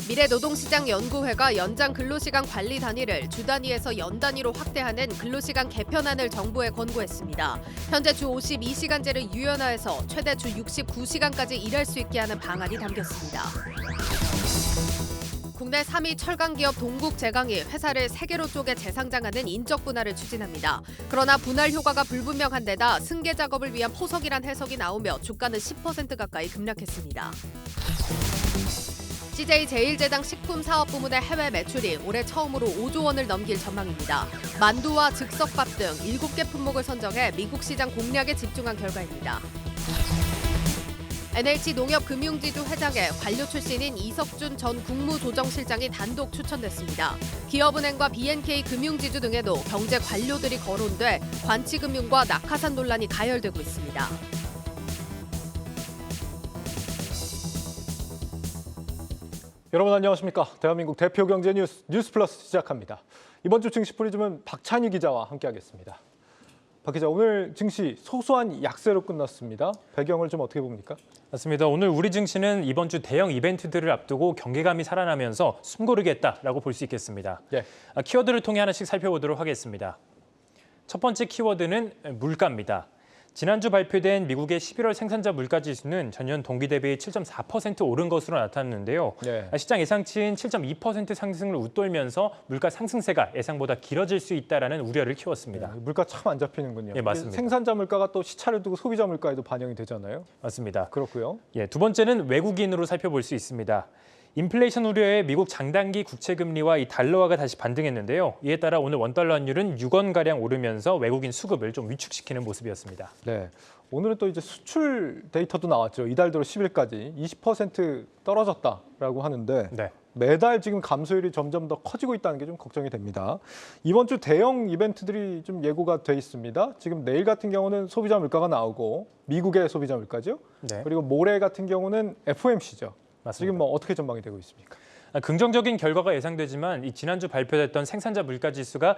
미래노동시장연구회가 연장 근로시간 관리 단위를 주 단위에서 연 단위로 확대하는 근로시간 개편안을 정부에 권고했습니다. 현재 주 52시간제를 유연화해서 최대 주 69시간까지 일할 수 있게 하는 방안이 담겼습니다. 국내 3위 철강기업 동국제강이 회사를 3개로 쪼개 재상장하는 인적 분할을 추진합니다. 그러나 분할 효과가 불분명한 데다 승계 작업을 위한 포석이란 해석이 나오며 주가는 10% 가까이 급락했습니다. CJ제일제당 식품사업부문의 해외 매출이 올해 처음으로 5조 원을 넘길 전망입니다. 만두와 즉석밥 등 7개 품목을 선정해 미국 시장 공략에 집중한 결과입니다. NH농협금융지주 회장에 관료 출신인 이석준 전 국무조정실장이 단독 추천됐습니다. 기업은행과 BNK금융지주 등에도 경제 관료들이 거론돼 관치금융과 낙하산 논란이 가열되고 있습니다. 여러분 안녕하십니까? 대한민국 대표 경제 뉴스 플러스 시작합니다. 이번 주 증시 프리즘은 박찬희 기자와 함께하겠습니다. 박 기자, 오늘 증시 소소한 약세로 끝났습니다. 배경을 좀 어떻게 봅니까? 맞습니다. 오늘 우리 증시는 이번 주 대형 이벤트들을 앞두고 경계감이 살아나면서 숨고르겠다라고 볼 수 있겠습니다. 예. 키워드를 통해 하나씩 살펴보도록 하겠습니다. 첫 번째 키워드는 물가입니다. 지난주 발표된 미국의 11월 생산자 물가지수는 전년 동기 대비 7.4% 오른 것으로 나타났는데요. 네. 시장 예상치인 7.2% 상승을 웃돌면서 물가 상승세가 예상보다 길어질 수 있다는 우려를 키웠습니다. 네, 물가 참 안 잡히는군요. 예, 맞습니다. 생산자 물가가 또 시차를 두고 소비자 물가에도 반영이 되잖아요. 맞습니다. 그렇고요. 예, 두 번째는 외국인으로 살펴볼 수 있습니다. 인플레이션 우려에 미국 장단기 국채 금리와 이 달러화가 다시 반등했는데요. 이에 따라 오늘 원달러 환율은 6원가량 오르면서 외국인 수급을 좀 위축시키는 모습이었습니다. 네. 오늘은 또 이제 수출 데이터도 나왔죠. 이달 들어 10일까지 20% 떨어졌다라고 하는데 네. 매달 지금 감소율이 점점 더 커지고 있다는 게 좀 걱정이 됩니다. 이번 주 대형 이벤트들이 좀 예고가 돼 있습니다. 지금 내일 같은 경우는 소비자 물가가 나오고 미국의 소비자 물가죠. 네. 그리고 모레 같은 경우는 FOMC죠. 맞습니다. 지금 뭐 어떻게 전망이 되고 있습니까? 긍정적인 결과가 예상되지만 이 지난주 발표됐던 생산자 물가 지수가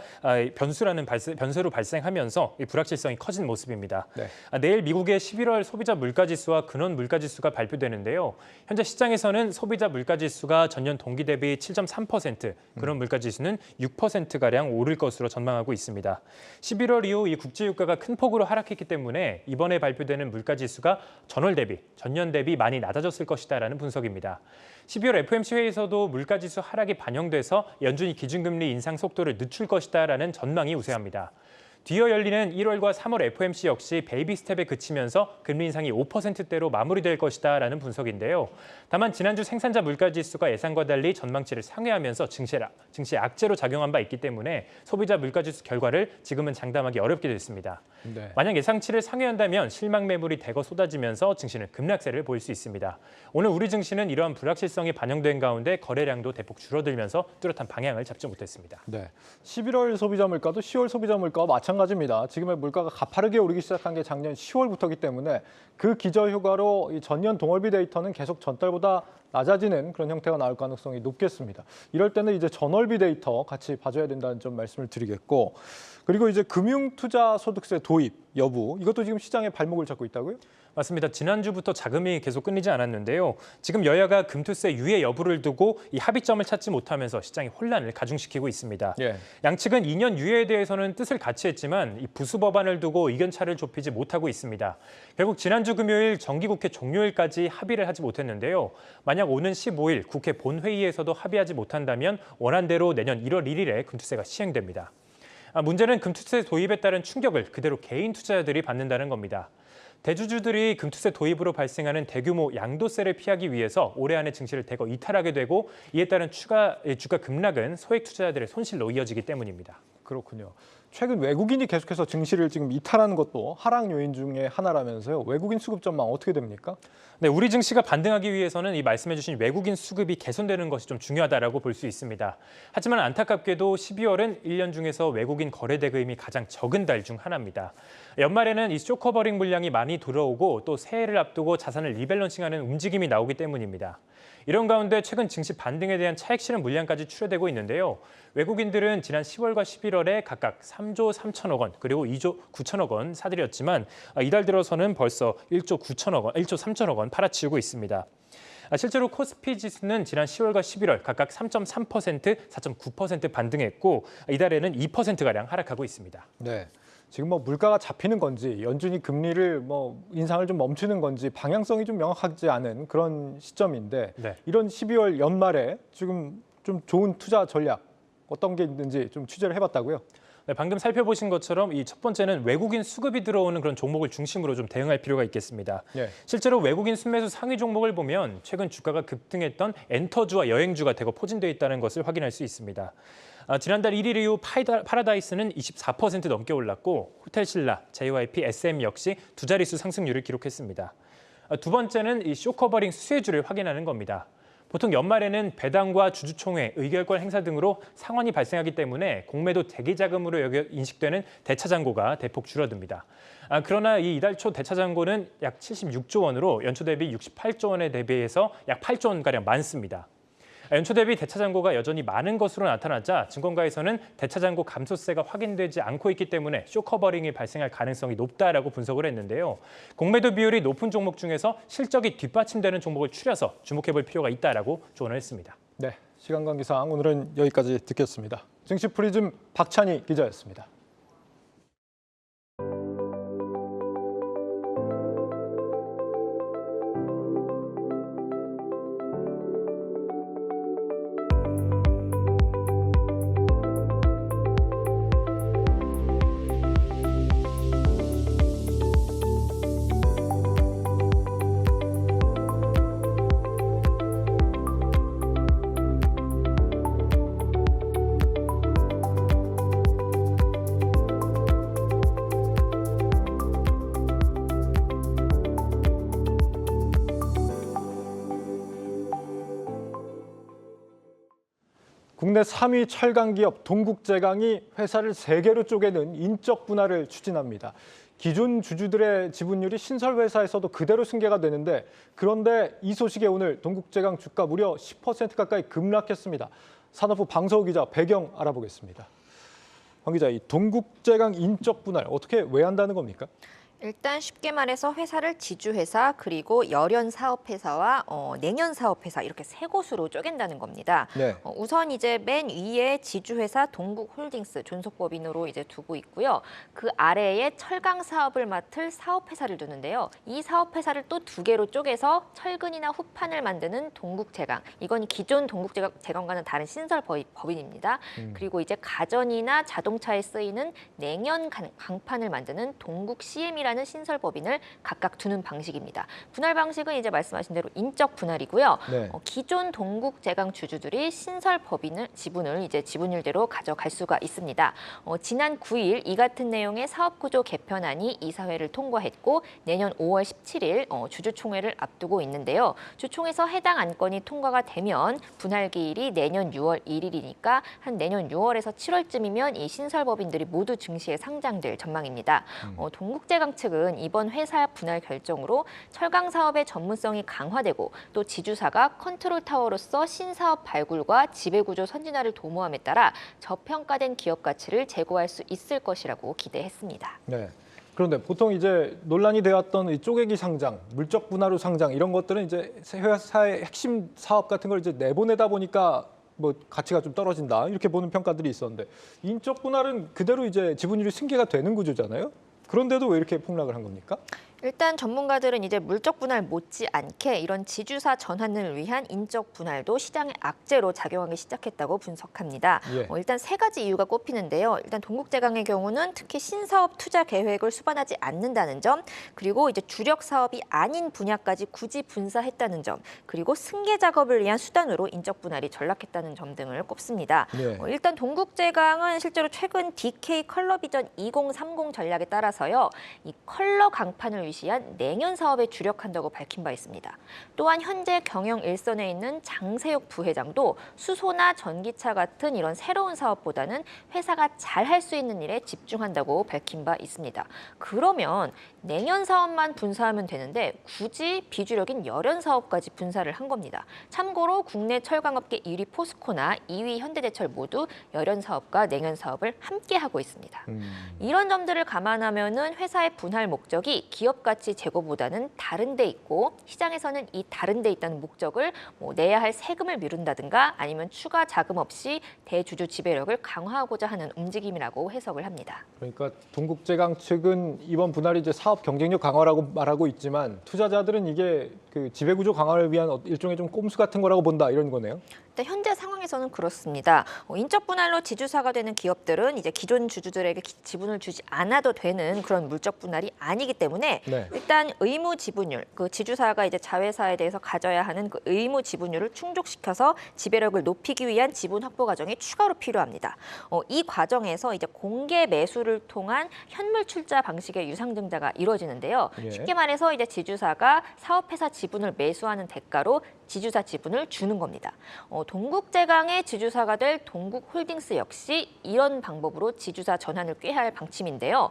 변수로 발생하면서 이 불확실성이 커진 모습입니다. 네. 내일 미국의 11월 소비자 물가 지수와 근원 물가 지수가 발표되는데요. 현재 시장에서는 소비자 물가 지수가 전년 동기 대비 7.3%, 근원 물가 지수는 6%가량 오를 것으로 전망하고 있습니다. 11월 이후 이 국제 유가가 큰 폭으로 하락했기 때문에 이번에 발표되는 물가 지수가 전년 대비 많이 낮아졌을 것이다라는 분석입니다. 12월 FOMC 회의에서도 물가지수 하락이 반영돼서 연준이 기준금리 인상 속도를 늦출 것이다라는 전망이 우세합니다. 뒤이어 열리는 1월과 3월 FOMC 역시 베이비 스텝에 그치면서 금리 인상이 5%대로 마무리될 것이다라는 분석인데요. 다만 지난주 생산자 물가지수가 예상과 달리 전망치를 상회하면서 증시에 악재로 작용한 바 있기 때문에 소비자 물가지수 결과를 지금은 장담하기 어렵게 됐습니다. 네. 만약 예상치를 상회한다면 실망 매물이 대거 쏟아지면서 증시는 급락세를 보일 수 있습니다. 오늘 우리 증시는 이러한 불확실성이 반영된 가운데 거래량도 대폭 줄어들면서 뚜렷한 방향을 잡지 못했습니다. 네. 11월 소비자 물가도 10월 소비자 물가와 마찬가지입니다. 지금의 물가가 가파르게 오르기 시작한 게 작년 10월부터이기 때문에 그 기저 효과로 이 전년 동월비 데이터는 계속 전달보다 낮아지는 그런 형태가 나올 가능성이 높겠습니다. 이럴 때는 이제 전월비 데이터 같이 봐줘야 된다는 점 말씀을 드리겠고, 그리고 이제 금융투자소득세 도입 여부, 이것도 지금 시장의 발목을 잡고 있다고요? 맞습니다. 지난주부터 자금이 계속 끊이지 않았는데요. 지금 여야가 금투세 유예 여부를 두고 이 합의점을 찾지 못하면서 시장의 혼란을 가중시키고 있습니다. 예. 양측은 2년 유예에 대해서는 뜻을 같이 했지만 이 부수 법안을 두고 의견차를 좁히지 못하고 있습니다. 결국 지난주 금요일 정기국회 종료일까지 합의를 하지 못했는데요. 만약 오는 15일 국회 본회의에서도 합의하지 못한다면 원안대로 내년 1월 1일에 금투세가 시행됩니다. 문제는 금투세 도입에 따른 충격을 그대로 개인 투자자들이 받는다는 겁니다. 대주주들이 금투세 도입으로 발생하는 대규모 양도세를 피하기 위해서 올해 안에 증시를 대거 이탈하게 되고 이에 따른 주가 급락은 소액 투자자들의 손실로 이어지기 때문입니다. 그렇군요. 최근 외국인이 계속해서 증시를 지금 이탈하는 것도 하락 요인 중에 하나라면서요. 외국인 수급 전망 어떻게 됩니까? 네, 우리 증시가 반등하기 위해서는 이 말씀해주신 외국인 수급이 개선되는 것이 좀 중요하다라고 볼 수 있습니다. 하지만 안타깝게도 12월은 1년 중에서 외국인 거래 대금이 가장 적은 달 중 하나입니다. 연말에는 이 쇼커버링 물량이 많이 들어오고 또 새해를 앞두고 자산을 리밸런싱하는 움직임이 나오기 때문입니다. 이런 가운데 최근 증시 반등에 대한 차익 실현 물량까지 출회되고 있는데요. 외국인들은 지난 10월과 11월에 각각 3조 3천억 원 그리고 2조 9천억 원 사들였지만 이달 들어서는 벌써 1조 3천억 원 팔아치우고 있습니다. 실제로 코스피 지수는 지난 10월과 11월 각각 3.3%, 4.9% 반등했고 이달에는 2%가량 하락하고 있습니다. 네. 지금 뭐 물가가 잡히는 건지 연준이 금리를 인상을 좀 멈추는 건지 방향성이 좀 명확하지 않은 그런 시점인데 네. 이런 12월 연말에 지금 좀 좋은 투자 전략 어떤 게 있는지 좀 취재를 해봤다고요? 네, 방금 살펴보신 것처럼 이 첫 번째는 외국인 수급이 들어오는 그런 종목을 중심으로 좀 대응할 필요가 있겠습니다. 네. 실제로 외국인 순매수 상위 종목을 보면 최근 주가가 급등했던 엔터주와 여행주가 대거 포진되어 있다는 것을 확인할 수 있습니다. 지난달 1일 이후 파라다이스는 24% 넘게 올랐고 호텔신라, JYP, SM 역시 두 자릿수 상승률을 기록했습니다. 두 번째는 이 쇼커버링 수혜주를 확인하는 겁니다. 보통 연말에는 배당과 주주총회, 의결권 행사 등으로 상환이 발생하기 때문에 공매도 대기자금으로 인식되는 대차잔고가 대폭 줄어듭니다. 그러나 이달 초 대차잔고는 약 76조 원으로 연초 대비 68조 원에 대비해서 약 8조 원가량 많습니다. 연초 대비 대차잔고가 여전히 많은 것으로 나타나자 증권가에서는 대차잔고 감소세가 확인되지 않고 있기 때문에 쇼커버링이 발생할 가능성이 높다라고 분석을 했는데요. 공매도 비율이 높은 종목 중에서 실적이 뒷받침되는 종목을 추려서 주목해볼 필요가 있다라고 조언을 했습니다. 네, 시간 관계상 오늘은 여기까지 듣겠습니다. 증시 프리즘 박찬희 기자였습니다. 국내 3위 철강 기업 동국제강이 회사를 3개로 쪼개는 인적 분할을 추진합니다. 기존 주주들의 지분율이 신설 회사에서도 그대로 승계가 되는데 그런데 이 소식에 오늘 동국제강 주가 무려 10% 가까이 급락했습니다. 산업부 방서우 기자 배경 알아보겠습니다. 황 기자, 이 동국제강 인적 분할 어떻게 왜 한다는 겁니까? 일단 쉽게 말해서 회사를 지주회사 그리고 열연 사업회사와 내년 사업회사 이렇게 세 곳으로 쪼갠다는 겁니다. 네. 우선 이제 맨 위에 지주회사 동국홀딩스 존속법인으로 이제 두고 있고요. 그 아래에 철강 사업을 맡을 사업회사를 두는데요. 이 사업회사를 또 2개로 쪼개서 철근이나 후판을 만드는 동국제강. 이건 기존 동국제강과는 다른 신설 법인입니다. 그리고 이제 가전이나 자동차에 쓰이는 냉연 강판을 만드는 동국 CM이라는 신설법인을 각각 두는 방식입니다. 분할 방식은 이제 말씀하신 대로 인적 분할이고요. 네. 기존 동국제강 주주들이 신설법인을 지분을 이제 지분율대로 가져갈 수가 있습니다. 지난 9일 이 같은 내용의 사업구조 개편안이 이사회를 통과했고 내년 5월 17일 주주총회를 앞두고 있는데요. 주총에서 해당 안건이 통과가 되면 분할 기일이 내년 6월 1일이니까 한 내년 6월에서 7월쯤이면 이 신설법인들이 모두 증시에 상장될 전망입니다. 동국제강 측은 이번 회사 분할 결정으로 철강 사업의 전문성이 강화되고 또 지주사가 컨트롤 타워로서 신사업 발굴과 지배구조 선진화를 도모함에 따라 저평가된 기업 가치를 제고할 수 있을 것이라고 기대했습니다. 네. 그런데 보통 이제 논란이 되었던 이 쪼개기 상장, 물적 분할 후 상장 이런 것들은 이제 회사의 핵심 사업 같은 걸 이제 내보내다 보니까 가치가 좀 떨어진다 이렇게 보는 평가들이 있었는데 인적 분할은 그대로 이제 지분율이 승계가 되는 구조잖아요. 그런데도 왜 이렇게 폭락을 한 겁니까? 일단 전문가들은 이제 물적 분할 못지않게 이런 지주사 전환을 위한 인적 분할도 시장의 악재로 작용하기 시작했다고 분석합니다. 예. 일단 3가지 이유가 꼽히는데요. 일단 동국제강의 경우는 특히 신사업 투자 계획을 수반하지 않는다는 점, 그리고 이제 주력 사업이 아닌 분야까지 굳이 분사했다는 점, 그리고 승계 작업을 위한 수단으로 인적 분할이 전락했다는 점 등을 꼽습니다. 네. 일단 동국제강은 실제로 최근 DK 컬러 비전 2030 전략에 따라서요, 이 컬러 강판을 지분을 유지한 내년 사업에 주력한다고 밝힌 바 있습니다. 또한 현재 경영 일선에 있는 장세욱 부회장도 수소나 전기차 같은 이런 새로운 사업보다는 회사가 잘 할 수 있는 일에 집중한다고 밝힌 바 있습니다. 그러면 내년 사업만 분사하면 되는데 굳이 비주력인 열연 사업까지 분사를 한 겁니다. 참고로 국내 철강업계 1위 포스코나 2위 현대제철 모두 열연 사업과 내년 사업을 함께 하고 있습니다. 이런 점들을 감안하면은 회사의 분할 목적이 기업 가치 제고보다는 다른 데 있고 시장에서는 이 다른 데 있다는 목적을 내야 할 세금을 미룬다든가 아니면 추가 자금 없이 대주주 지배력을 강화하고자 하는 움직임이라고 해석을 합니다. 그러니까 동국제강 측은 이번 분할이 이제 사업 경쟁력 강화라고 말하고 있지만 투자자들은 이게 그 지배구조 강화를 위한 일종의 좀 꼼수 같은 거라고 본다 이런 거네요. 일단 현재 상황에서는 그렇습니다. 인적 분할로 지주사가 되는 기업들은 이제 기존 주주들에게 지분을 주지 않아도 되는 그런 물적 분할이 아니기 때문에 네. 일단 의무 지분율, 그 지주사가 이제 자회사에 대해서 가져야 하는 그 의무 지분율을 충족시켜서 지배력을 높이기 위한 지분 확보 과정이 추가로 필요합니다. 이 과정에서 이제 공개 매수를 통한 현물 출자 방식의 유상증자가 이루어지는데요. 예. 쉽게 말해서 이제 지주사가 사업회사 지분을 매수하는 대가로 지주사 지분을 주는 겁니다. 동국제강의 지주사가 될 동국홀딩스 역시 이런 방법으로 지주사 전환을 꾀할 방침인데요.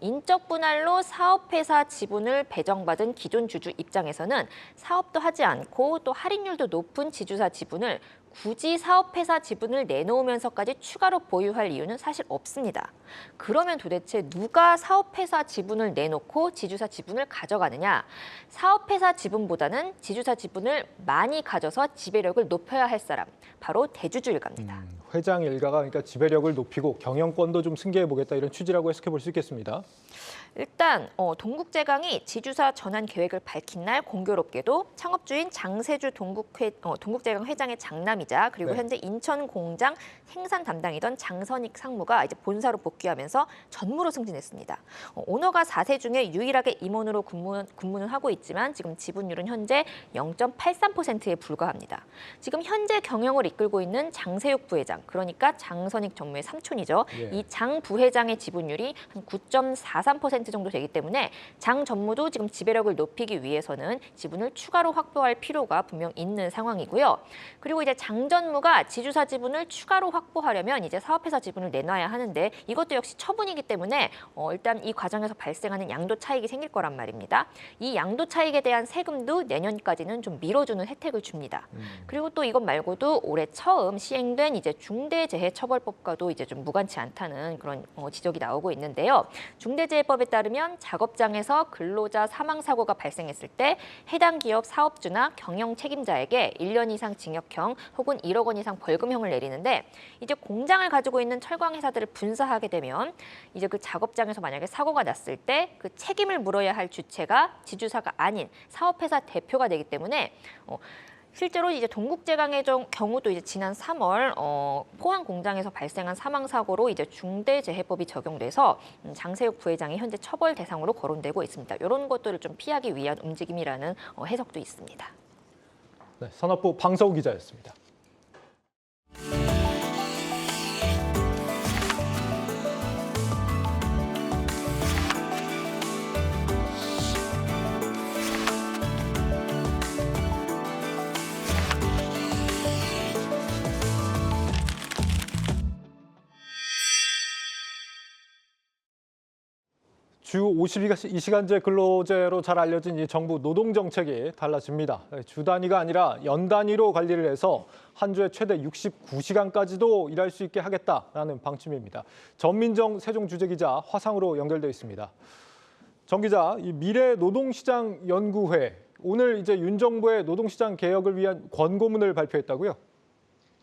인적 분할로 사업회사 지분을 배정받은 기존 주주 입장에서는 사업도 하지 않고 또 할인율도 높은 지주사 지분을 굳이 사업회사 지분을 내놓으면서까지 추가로 보유할 이유는 사실 없습니다. 그러면 도대체 누가 사업회사 지분을 내놓고 지주사 지분을 가져가느냐? 사업회사 지분보다는 지주사 지분을 많이 가져서 지배력을 높여야 할 사람, 바로 대주주 일가입니다. 회장 일가가 그러니까 지배력을 높이고 경영권도 좀 승계해 보겠다 이런 취지라고 해석해 볼 수 있겠습니다. 일단 동국제강이 지주사 전환 계획을 밝힌 날 공교롭게도 창업주인 장세주 동국제강 회장의 장남이자 그리고 네. 현재 인천 공장 생산 담당이던 장선익 상무가 이제 본사로 복귀하면서 전무로 승진했습니다. 오너가 4세 중에 유일하게 임원으로 근무는 하고 있지만 지금 지분율은 현재 0.83%에 불과합니다. 지금 현재 경영을 이끌고 있는 장세욱 부회장, 그러니까 장선익 전무의 삼촌이죠. 예. 이 장 부회장의 지분율이 한 9.43% 정도 되기 때문에 장 전무도 지금 지배력을 높이기 위해서는 지분을 추가로 확보할 필요가 분명 있는 상황이고요. 그리고 이제 장 전무가 지주사 지분을 추가로 확보하려면 이제 사업회사 지분을 내놔야 하는데 이것도 역시 처분이기 때문에 일단 이 과정에서 발생하는 양도 차익이 생길 거란 말입니다. 이 양도 차익에 대한 세금도 내년까지는 좀 밀어주는 혜택을 줍니다. 그리고 또 이것 말고도 올해 처음 시행된 이제 중대재해처벌법과도 이제 좀 무관치 않다는 그런 지적이 나오고 있는데요. 중대재해법에 따르면 작업장에서 근로자 사망 사고가 발생했을 때 해당 기업 사업주나 경영 책임자에게 1년 이상 징역형 혹은 1억 원 이상 벌금형을 내리는데 이제 공장을 가지고 있는 철강 회사들을 분사하게 되면 이제 그 작업장에서 만약에 사고가 났을 때 그 책임을 물어야 할 주체가 지주사가 아닌 사업회사 대표가 되기 때문에 실제로 이제 동국제강의 경우도 이제 지난 3월 포항 공장에서 발생한 사망 사고로 이제 중대재해법이 적용돼서 장세욱 부회장이 현재 처벌 대상으로 거론되고 있습니다. 이런 것들을 좀 피하기 위한 움직임이라는 해석도 있습니다. 네, 산업부 방서우 기자였습니다. 주 52시간제 근로제로 잘 알려진 이 정부 노동정책이 달라집니다. 주 단위가 아니라 연 단위로 관리를 해서 한 주에 최대 69시간까지도 일할 수 있게 하겠다라는 방침입니다. 전민정 세종주재기자 화상으로 연결돼 있습니다. 정 기자, 이 미래 노동시장 연구회 오늘 이제 윤 정부의 노동시장 개혁을 위한 권고문을 발표했다고요?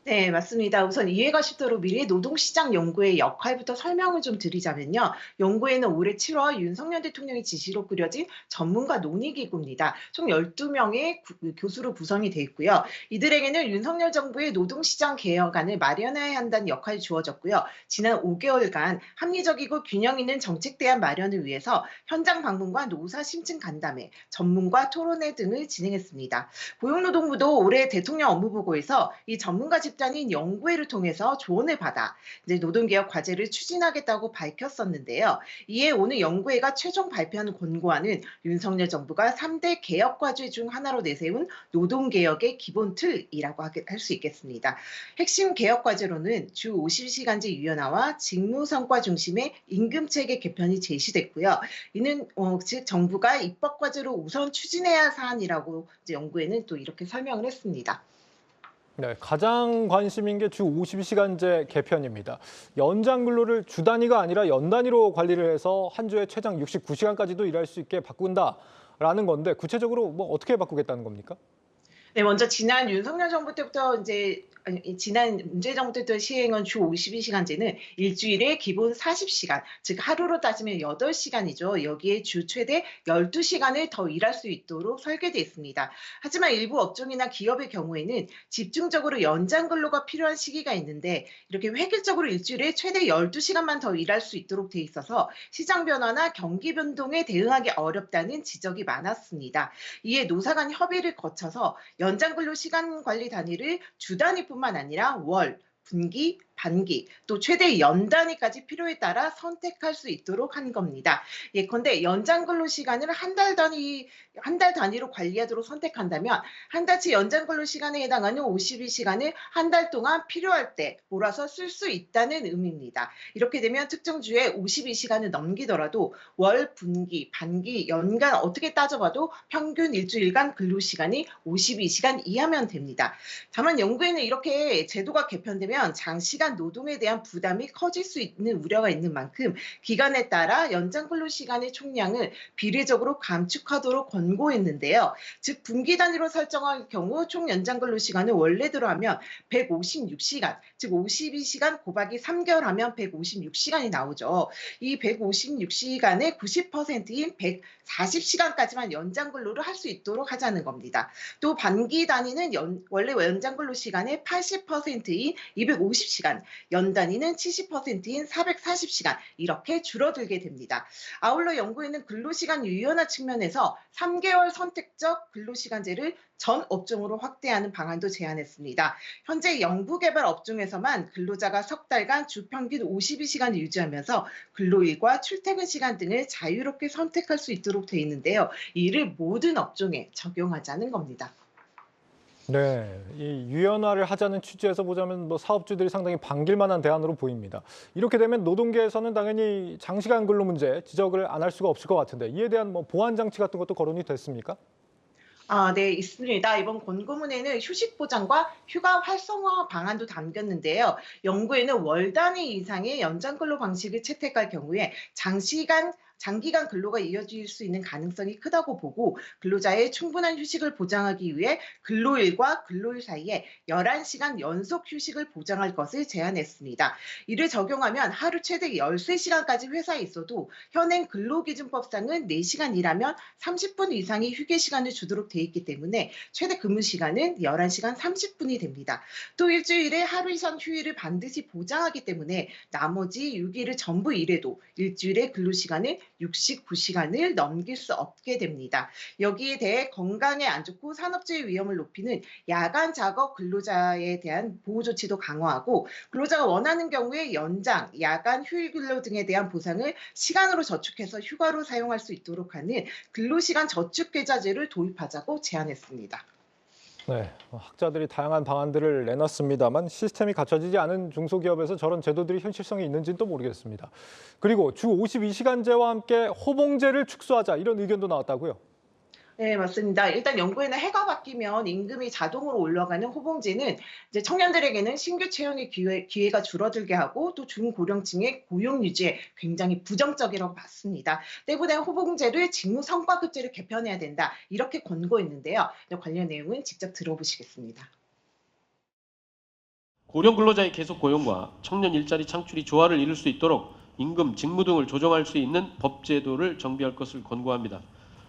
네, 맞습니다. 우선 이해가 쉽도록 미래 노동시장 연구의 역할부터 설명을 좀 드리자면요. 연구회는 올해 7월 윤석열 대통령의 지시로 꾸려진 전문가 논의기구입니다. 총 12명의 교수로 구성이 돼 있고요. 이들에게는 윤석열 정부의 노동시장 개혁안을 마련해야 한다는 역할이 주어졌고요. 지난 5개월간 합리적이고 균형 있는 정책 대안 마련을 위해서 현장 방문과 노사 심층 간담회, 전문가 토론회 등을 진행했습니다. 고용노동부도 올해 대통령 업무보고에서 이 전문가 집 집단인 연구회를 통해서 조언을 받아 이제 노동개혁 과제를 추진하겠다고 밝혔었는데요. 이에 오늘 연구회가 최종 발표한 권고안은 윤석열 정부가 3대 개혁 과제 중 하나로 내세운 노동개혁의 기본 틀이라고 할 수 있겠습니다. 핵심 개혁 과제로는 주 50시간제 유연화와 직무성과 중심의 임금체계 개편이 제시됐고요. 이는 즉 정부가 입법 과제로 우선 추진해야 할 사안이라고 이제 연구회는 또 이렇게 설명을 했습니다. 네, 가장 관심인 게 주 52시간제 개편입니다. 연장 근로를 주 단위가 아니라 연 단위로 관리를 해서 한 주에 최장 69시간까지도 일할 수 있게 바꾼다라는 건데 구체적으로 뭐 어떻게 바꾸겠다는 겁니까? 네, 먼저 지난 윤석열 정부 때부터 지난 문재인 정부 때부터 시행한 주 52시간제는 일주일에 기본 40시간, 즉 하루로 따지면 8시간이죠. 여기에 주 최대 12시간을 더 일할 수 있도록 설계되어 있습니다. 하지만 일부 업종이나 기업의 경우에는 집중적으로 연장 근로가 필요한 시기가 있는데 이렇게 획일적으로 일주일에 최대 12시간만 더 일할 수 있도록 돼 있어서 시장 변화나 경기 변동에 대응하기 어렵다는 지적이 많았습니다. 이에 노사 간 협의를 거쳐서 연장 근로 시간 관리 단위를 주 단위뿐만 아니라 월, 분기, 반기, 또 최대 연 단위까지 필요에 따라 선택할 수 있도록 한 겁니다. 예컨대 연장 근로 시간을 한 달 단위로 관리하도록 선택한다면 한 달치 연장 근로 시간에 해당하는 52시간을 한 달 동안 필요할 때 몰아서 쓸 수 있다는 의미입니다. 이렇게 되면 특정 주에 52시간을 넘기더라도 월, 분기, 반기, 연간 어떻게 따져봐도 평균 일주일간 근로 시간이 52시간 이하면 됩니다. 다만 연구에는 이렇게 제도가 개편되면 장시간 노동에 대한 부담이 커질 수 있는 우려가 있는 만큼 기간에 따라 연장 근로 시간의 총량을 비례적으로 감축하도록 권고했는데요. 즉 분기 단위로 설정할 경우 총 연장 근로 시간을 원래대로 하면 156시간, 즉 52시간 곱하기 3개월 하면 156시간이 나오죠. 이 156시간의 90%인 140시간까지만 연장 근로를 할 수 있도록 하자는 겁니다. 또 반기 단위는 원래 연장 근로 시간의 80%인 250시간, 연 단위는 70%인 440시간 이렇게 줄어들게 됩니다. 아울러 연구에는 근로시간 유연화 측면에서 3개월 선택적 근로시간제를 전 업종으로 확대하는 방안도 제안했습니다. 현재 연구개발 업종에서만 근로자가 석 달간 주 평균 52시간을 유지하면서 근로일과 출퇴근 시간 등을 자유롭게 선택할 수 있도록 돼 있는데요. 이를 모든 업종에 적용하자는 겁니다. 네, 이 유연화를 하자는 취지에서 보자면 뭐 사업주들이 상당히 반길 만한 대안으로 보입니다. 이렇게 되면 노동계에서는 당연히 장시간 근로 문제 지적을 안 할 수가 없을 것 같은데 이에 대한 뭐 보완 장치 같은 것도 거론이 됐습니까? 네, 있습니다. 이번 권고문에는 휴식 보장과 휴가 활성화 방안도 담겼는데요. 연구에는 월 단위 이상의 연장 근로 방식을 채택할 경우에 장기간 근로가 이어질 수 있는 가능성이 크다고 보고 근로자의 충분한 휴식을 보장하기 위해 근로일과 근로일 사이에 11시간 연속 휴식을 보장할 것을 제안했습니다. 이를 적용하면 하루 최대 13시간까지 회사에 있어도 현행 근로기준법상은 4시간 일하면 30분 이상의 휴게 시간을 주도록 돼 있기 때문에 최대 근무 시간은 11시간 30분이 됩니다. 또 일주일에 하루 이상 휴일을 반드시 보장하기 때문에 나머지 6일을 전부 일해도 일주일의 근로시간을 69시간을 넘길 수 없게 됩니다. 여기에 대해 건강에 안 좋고 산업재해 위험을 높이는 야간 작업 근로자에 대한 보호 조치도 강화하고 근로자가 원하는 경우에 연장, 야간 휴일 근로 등에 대한 보상을 시간으로 저축해서 휴가로 사용할 수 있도록 하는 근로시간 저축 계좌제를 도입하자고 제안했습니다. 네, 학자들이 다양한 방안들을 내놨습니다만 시스템이 갖춰지지 않은 중소기업에서 저런 제도들이 현실성이 있는지는 또 모르겠습니다. 그리고 주 52시간제와 함께 호봉제를 축소하자 이런 의견도 나왔다고요? 네, 맞습니다. 일단 연구에는 해가 바뀌면 임금이 자동으로 올라가는 호봉제는 이제 청년들에게는 신규 채용의 기회가 줄어들게 하고 또 중고령층의 고용 유지에 굉장히 부정적이라고 봤습니다. 때문에 호봉제를 직무 성과급제를 개편해야 된다. 이렇게 권고했는데요. 관련 내용은 직접 들어보시겠습니다. 고령 근로자의 계속 고용과 청년 일자리 창출이 조화를 이룰 수 있도록 임금, 직무 등을 조정할 수 있는 법제도를 정비할 것을 권고합니다.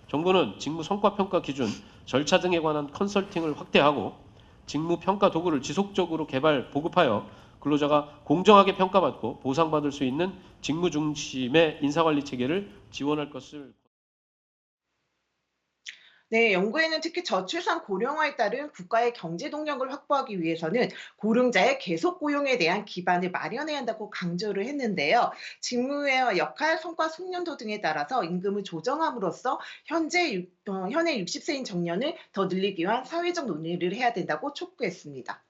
정부는 직무 성과평가 기준, 절차 등에 관한 컨설팅을 확대하고 직무 평가 도구를 지속적으로 개발, 보급하여 근로자가 공정하게 평가받고 보상받을 수 있는 직무 중심의 인사관리 체계를 지원할 것을 네, 연구에는 특히 저출산 고령화에 따른 국가의 경제 동력을 확보하기 위해서는 고령자의 계속 고용에 대한 기반을 마련해야 한다고 강조를 했는데요. 직무의 역할, 성과 숙련도 등에 따라서 임금을 조정함으로써 현재 현행 60세인 정년을 더 늘리기 위한 사회적 논의를 해야 된다고 촉구했습니다.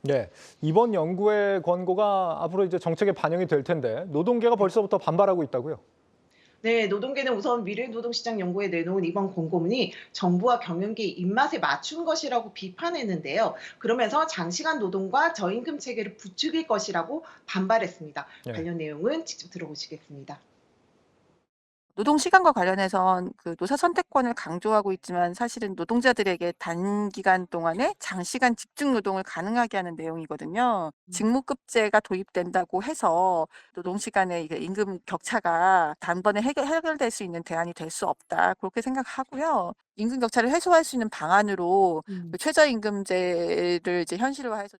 네, 이번 연구의 권고가 앞으로 이제 정책에 반영이 될 텐데 노동계가 벌써부터 반발하고 있다고요? 네, 노동계는 우선 미래노동시장 연구에 내놓은 이번 권고문이 정부와 경영계의 입맛에 맞춘 것이라고 비판했는데요. 그러면서 장시간 노동과 저임금 체계를 부추길 것이라고 반발했습니다. 네. 관련 내용은 직접 들어보시겠습니다. 노동 시간과 관련해선 그 노사 선택권을 강조하고 있지만 사실은 노동자들에게 단기간 동안에 장시간 집중 노동을 가능하게 하는 내용이거든요. 직무급제가 도입된다고 해서 노동 시간의 이게 임금 격차가 단번에 해결될 수 있는 대안이 될 수 없다. 그렇게 생각하고요. 임금 격차를 해소할 수 있는 방안으로 그 최저임금제를 이제 현실화해서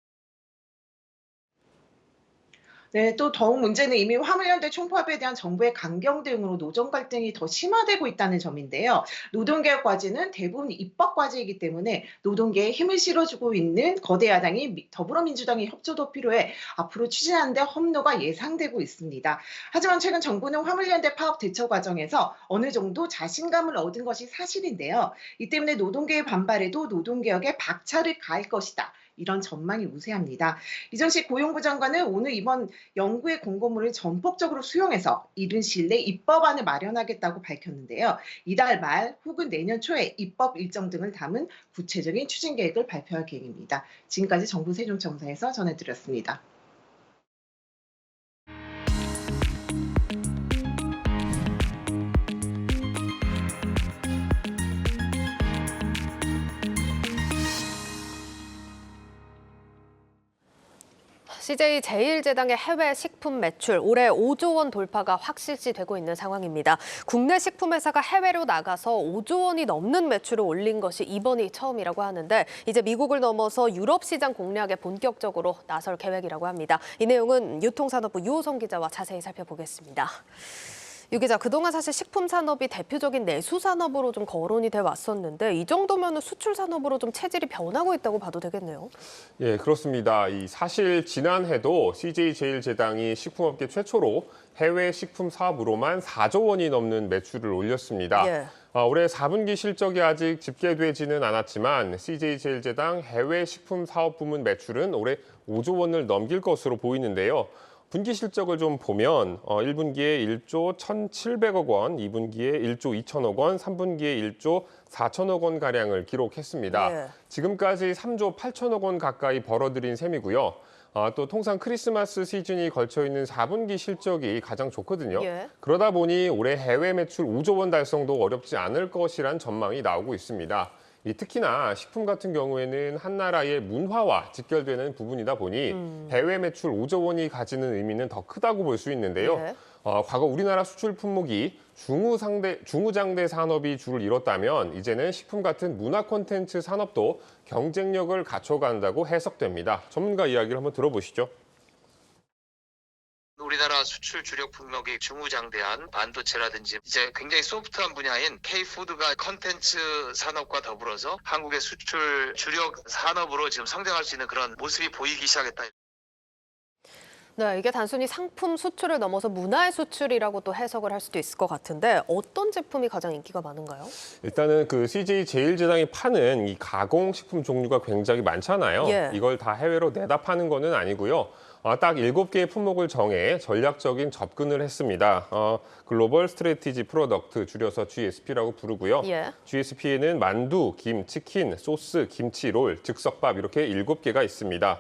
네, 또 더욱 문제는 이미 화물연대 총파업에 대한 정부의 강경 대응으로 노정 갈등이 더 심화되고 있다는 점인데요. 노동개혁 과제는 대부분 입법 과제이기 때문에 노동계에 힘을 실어주고 있는 거대 야당이 더불어민주당의 협조도 필요해 앞으로 추진하는 데 협로가 예상되고 있습니다. 하지만 최근 정부는 화물연대 파업 대처 과정에서 어느 정도 자신감을 얻은 것이 사실인데요. 이 때문에 노동계의 반발에도 노동개혁에 박차를 가할 것이다. 이런 전망이 우세합니다. 이정식 고용부 장관은 오늘 이번 연구의 권고문을 전폭적으로 수용해서 이른 시일 내 입법안을 마련하겠다고 밝혔는데요. 이달 말 혹은 내년 초에 입법 일정 등을 담은 구체적인 추진 계획을 발표할 계획입니다. 지금까지 정부 세종청사에서 전해드렸습니다. CJ 제일제당의 해외 식품 매출 올해 5조 원 돌파가 확실시되고 있는 상황입니다. 국내 식품 회사가 해외로 나가서 5조 원이 넘는 매출을 올린 것이 이번이 처음이라고 하는데 이제 미국을 넘어서 유럽 시장 공략에 본격적으로 나설 계획이라고 합니다. 이 내용은 유통산업부 유호성 기자와 자세히 살펴보겠습니다. 유 기자, 그동안 사실 식품 산업이 대표적인 내수 산업으로 좀 거론이 돼 왔었는데 이 정도면 수출 산업으로 좀 체질이 변하고 있다고 봐도 되겠네요. 예, 그렇습니다. 사실 지난해도 CJ제일제당이 식품업계 최초로 해외 식품 사업으로만 4조 원이 넘는 매출을 올렸습니다. 예. 올해 4분기 실적이 아직 집계되지는 않았지만 CJ제일제당 해외 식품 사업 부문 매출은 올해 5조 원을 넘길 것으로 보이는데요. 분기 실적을 좀 보면 1분기에 1조 1,700억 원, 2분기에 1조 2천억 원, 3분기에 1조 4천억 원 가량을 기록했습니다. 예. 지금까지 3조 8천억 원 가까이 벌어들인 셈이고요. 또 통상 크리스마스 시즌이 걸쳐 있는 4분기 실적이 가장 좋거든요. 예. 그러다 보니 올해 해외 매출 5조 원 달성도 어렵지 않을 것이란 전망이 나오고 있습니다. 특히나 식품 같은 경우에는 한 나라의 문화와 직결되는 부분이다 보니 해외 매출 5조 원이 가지는 의미는 더 크다고 볼 수 있는데요. 예. 과거 우리나라 수출 품목이 중후장대 산업이 줄을 이뤘다면 이제는 식품 같은 문화 콘텐츠 산업도 경쟁력을 갖춰간다고 해석됩니다. 전문가 이야기를 한번 들어보시죠. 우리나라 수출 주력 품목이 중후장대한 반도체라든지 이제 굉장히 소프트한 분야인 K푸드가 컨텐츠 산업과 더불어서 한국의 수출 주력 산업으로 지금 성장할 수 있는 그런 모습이 보이기 시작했다. 네, 이게 단순히 상품 수출을 넘어서 문화의 수출이라고 또 해석을 할 수도 있을 것 같은데 어떤 제품이 가장 인기가 많은가요? 일단은 그 CJ제일제당이 파는 이 가공식품 종류가 굉장히 많잖아요. 예. 이걸 다 해외로 내다 파는 거는 아니고요. 딱 7개의 품목을 정해 전략적인 접근을 했습니다. 글로벌 스트래티지 프로덕트, 줄여서 GSP라고 부르고요. 예. GSP에는 만두, 김, 치킨, 소스, 김치, 롤, 즉석밥 이렇게 7개가 있습니다.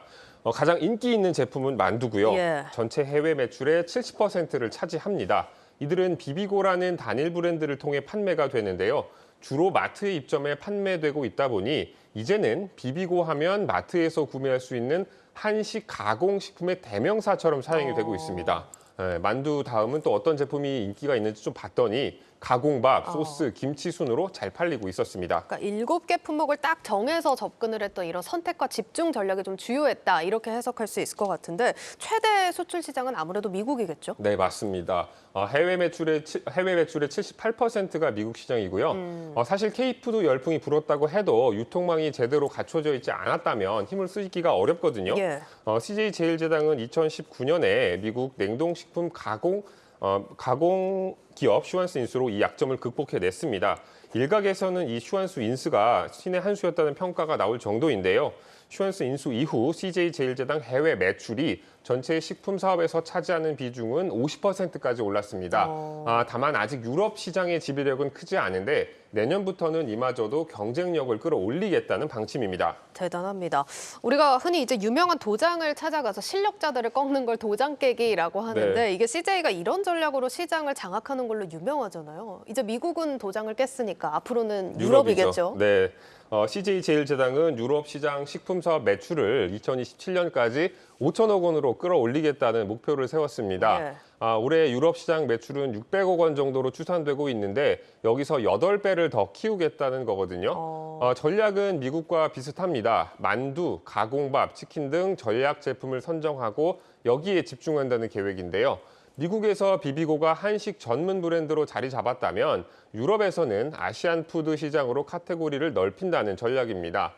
가장 인기 있는 제품은 만두고요. 예. 전체 해외 매출의 70%를 차지합니다. 이들은 비비고라는 단일 브랜드를 통해 판매가 되는데요. 주로 마트에 입점해 판매되고 있다 보니 이제는 비비고 하면 마트에서 구매할 수 있는 한식 가공식품의 대명사처럼 사용이 되고 있습니다. 만두 다음은 또 어떤 제품이 인기가 있는지 좀 봤더니 가공밥, 소스, 김치 순으로 잘 팔리고 있었습니다. 그러니까 7개 품목을 딱 정해서 접근을 했던 이런 선택과 집중 전략이 좀 주요했다. 이렇게 해석할 수 있을 것 같은데 최대 수출 시장은 아무래도 미국이겠죠? 네, 맞습니다. 해외 매출의 78%가 미국 시장이고요. 사실 K푸드 열풍이 불었다고 해도 유통망이 제대로 갖춰져 있지 않았다면 힘을 쓰기가 어렵거든요. 예. CJ제일제당은 2019년에 미국 냉동식품 가공 기업 슈완스 인수로 이 약점을 극복해냈습니다. 일각에서는 이 슈완스 인수가 신의 한 수였다는 평가가 나올 정도인데요. 슈완스 인수 이후 CJ제일제당 해외 매출이 전체 식품 사업에서 차지하는 비중은 50%까지 올랐습니다. 다만 아직 유럽 시장의 지배력은 크지 않은데 내년부터는 이마저도 경쟁력을 끌어올리겠다는 방침입니다. 대단합니다. 우리가 흔히 이제 유명한 도장을 찾아가서 실력자들을 꺾는 걸 도장 깨기라고 하는데 네. 이게 CJ가 이런 전략으로 시장을 장악하는 걸로 유명하잖아요. 이제 미국은 도장을 깼으니까 앞으로는 유럽이겠죠. 네. CJ제일제당은 유럽 시장 식품 사업 매출을 2027년까지 5천억 원으로 끌어올리겠다는 목표를 세웠습니다. 네. 올해 유럽 시장 매출은 600억 원 정도로 추산되고 있는데 여기서 8배를 더 키우겠다는 거거든요. 전략은 미국과 비슷합니다. 만두, 가공밥, 치킨 등 전략 제품을 선정하고 여기에 집중한다는 계획인데요. 미국에서 비비고가 한식 전문 브랜드로 자리 잡았다면 유럽에서는 아시안 푸드 시장으로 카테고리를 넓힌다는 전략입니다.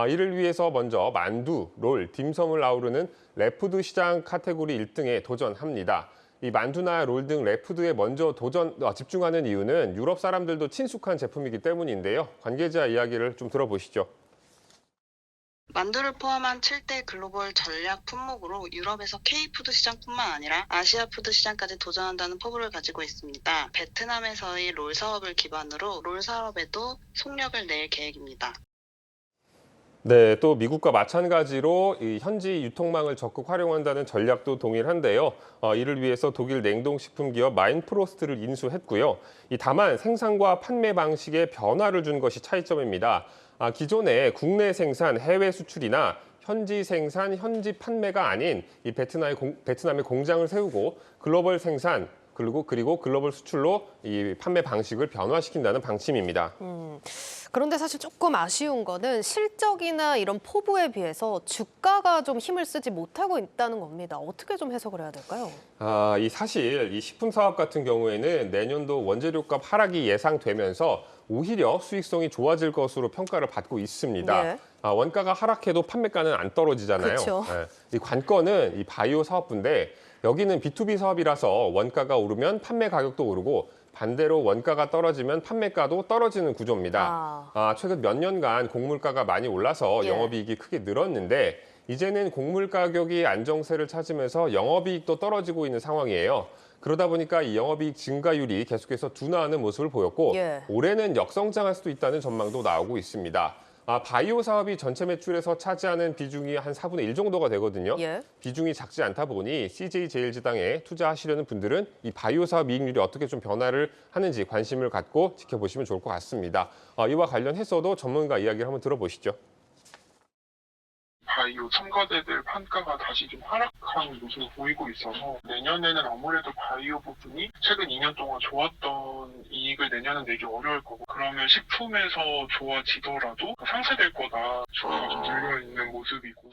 이를 위해서 먼저 만두, 롤, 딤섬을 아우르는 랩푸드 시장 카테고리 1등에 도전합니다. 이 만두나 롤 등 랩푸드에 먼저 집중하는 이유는 유럽 사람들도 친숙한 제품이기 때문인데요. 관계자 이야기를 좀 들어보시죠. 만두를 포함한 7대 글로벌 전략 품목으로 유럽에서 K푸드 시장뿐만 아니라 아시아 푸드 시장까지 도전한다는 포부를 가지고 있습니다. 베트남에서의 롤 사업을 기반으로 롤 사업에도 속력을 낼 계획입니다. 네, 또 미국과 마찬가지로 이 현지 유통망을 적극 활용한다는 전략도 동일한데요. 이를 위해서 독일 냉동식품 기업 마인프로스트를 인수했고요. 다만 생산과 판매 방식에 변화를 준 것이 차이점입니다. 기존에 국내 생산, 해외 수출이나 현지 생산, 현지 판매가 아닌 이 베트남에 공장을 세우고 글로벌 생산 그리고 글로벌 수출로 이 판매 방식을 변화시킨다는 방침입니다. 그런데 사실 조금 아쉬운 거는 실적이나 이런 포부에 비해서 주가가 좀 힘을 쓰지 못하고 있다는 겁니다. 어떻게 좀 해석을 해야 될까요? 사실 이 식품 사업 같은 경우에는 내년도 원재료값 하락이 예상되면서 오히려 수익성이 좋아질 것으로 평가를 받고 있습니다. 예. 원가가 하락해도 판매가는 안 떨어지잖아요. 그쵸. 이 관건은 이 바이오 사업부인데 여기는 B2B 사업이라서 원가가 오르면 판매 가격도 오르고 반대로 원가가 떨어지면 판매가도 떨어지는 구조입니다. 최근 몇 년간 곡물가가 많이 올라서 예. 영업이익이 크게 늘었는데 이제는 곡물 가격이 안정세를 찾으면서 영업이익도 떨어지고 있는 상황이에요. 그러다 보니까 이 영업이익 증가율이 계속해서 둔화하는 모습을 보였고 예. 올해는 역성장할 수도 있다는 전망도 나오고 있습니다. 바이오 사업이 전체 매출에서 차지하는 비중이 한 4분의 1 정도가 되거든요. 예. 비중이 작지 않다 보니 CJ제일제당에 투자하시려는 분들은 이 바이오 사업 이익률이 어떻게 좀 변화를 하는지 관심을 갖고 지켜보시면 좋을 것 같습니다. 이와 관련해서도 전문가 이야기를 한번 들어보시죠. 바이오 첨가제들 판가가 다시 좀 하락하는 모습을 보이고 있어서 내년에는 아무래도 바이오 부분이 최근 2년 동안 좋았던 이익을 내년은 내기 어려울 거고 그러면 식품에서 좋아지더라도 상쇄될 거다. 주가가 좀 눌려있는 모습이고.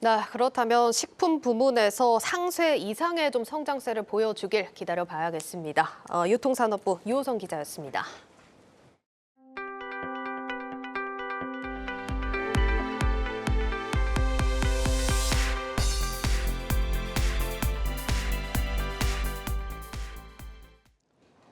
네, 그렇다면 식품 부문에서 상쇄 이상의 좀 성장세를 보여주길 기다려봐야겠습니다. 유통산업부 유호성 기자였습니다.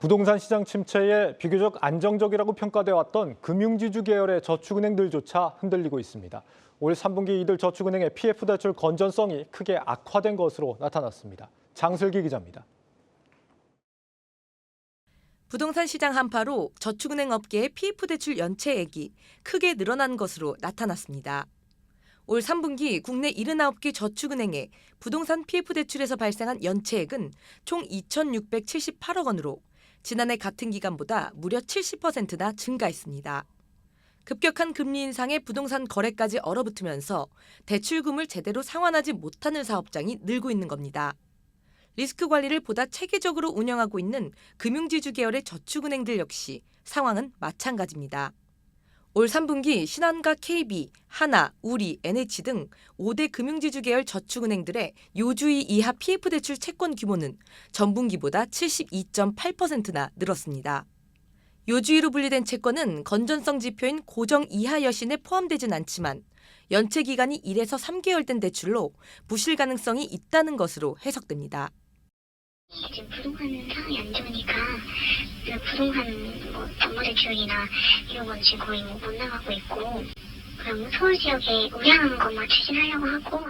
부동산 시장 침체에 비교적 안정적이라고 평가돼 왔던 금융지주 계열의 저축은행들조차 흔들리고 있습니다. 올 3분기 이들 저축은행의 PF 대출 건전성이 크게 악화된 것으로 나타났습니다. 장슬기 기자입니다. 부동산 시장 한파로 저축은행 업계의 PF 대출 연체액이 크게 늘어난 것으로 나타났습니다. 올 3분기 국내 79개 저축은행의 부동산 PF 대출에서 발생한 연체액은 총 2,678억 원으로 지난해 같은 기간보다 무려 70%나 증가했습니다. 급격한 금리 인상에 부동산 거래까지 얼어붙으면서 대출금을 제대로 상환하지 못하는 사업장이 늘고 있는 겁니다. 리스크 관리를 보다 체계적으로 운영하고 있는 금융지주 계열의 저축은행들 역시 상황은 마찬가지입니다. 올 3분기 신한과 KB, 하나, 우리, NH 등 5대 금융지주 계열 저축은행들의 요주의 이하 PF대출 채권 규모는 전분기보다 72.8%나 늘었습니다. 요주의로 분리된 채권은 건전성 지표인 고정 이하 여신에 포함되진 않지만 연체 기간이 1에서 3개월 된 대출로 부실 가능성이 있다는 것으로 해석됩니다. 지금 부동산 상황이 안 좋으니까 부동산 담보대출이나 이런 건 지금 거의 못 나가고 있고 그럼 서울 지역에 우량한 것만 추진하려고 하고.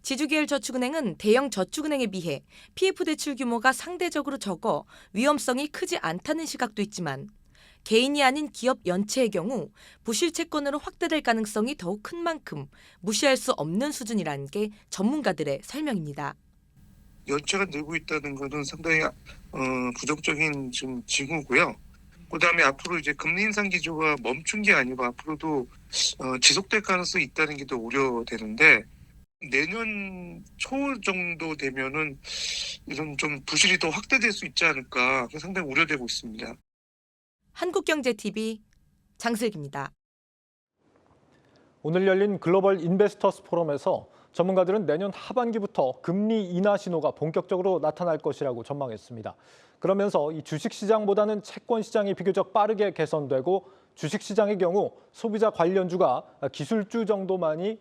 지주계열 저축은행은 대형 저축은행에 비해 PF 대출 규모가 상대적으로 적어 위험성이 크지 않다는 시각도 있지만 개인이 아닌 기업 연체의 경우 부실 채권으로 확대될 가능성이 더욱 큰 만큼 무시할 수 없는 수준이라는 게 전문가들의 설명입니다. 연체가 늘고 있다는 것은 상당히 부정적인 좀 징후고요. 그다음에 앞으로 이제 금리 인상 기조가 멈춘 게 아니고 앞으로도 지속될 가능성이 있다는 게 더 우려되는데 내년 초 정도 되면은 이런 좀 부실이 더 확대될 수 있지 않을까 상당히 우려되고 있습니다. 한국경제TV 장슬기입니다. 오늘 열린 글로벌 인베스터스 포럼에서 전문가들은 내년 하반기부터 금리 인하 신호가 본격적으로 나타날 것이라고 전망했습니다. 그러면서 이 주식시장보다는 채권시장이 비교적 빠르게 개선되고 주식시장의 경우 소비자 관련주가 기술주 정도만이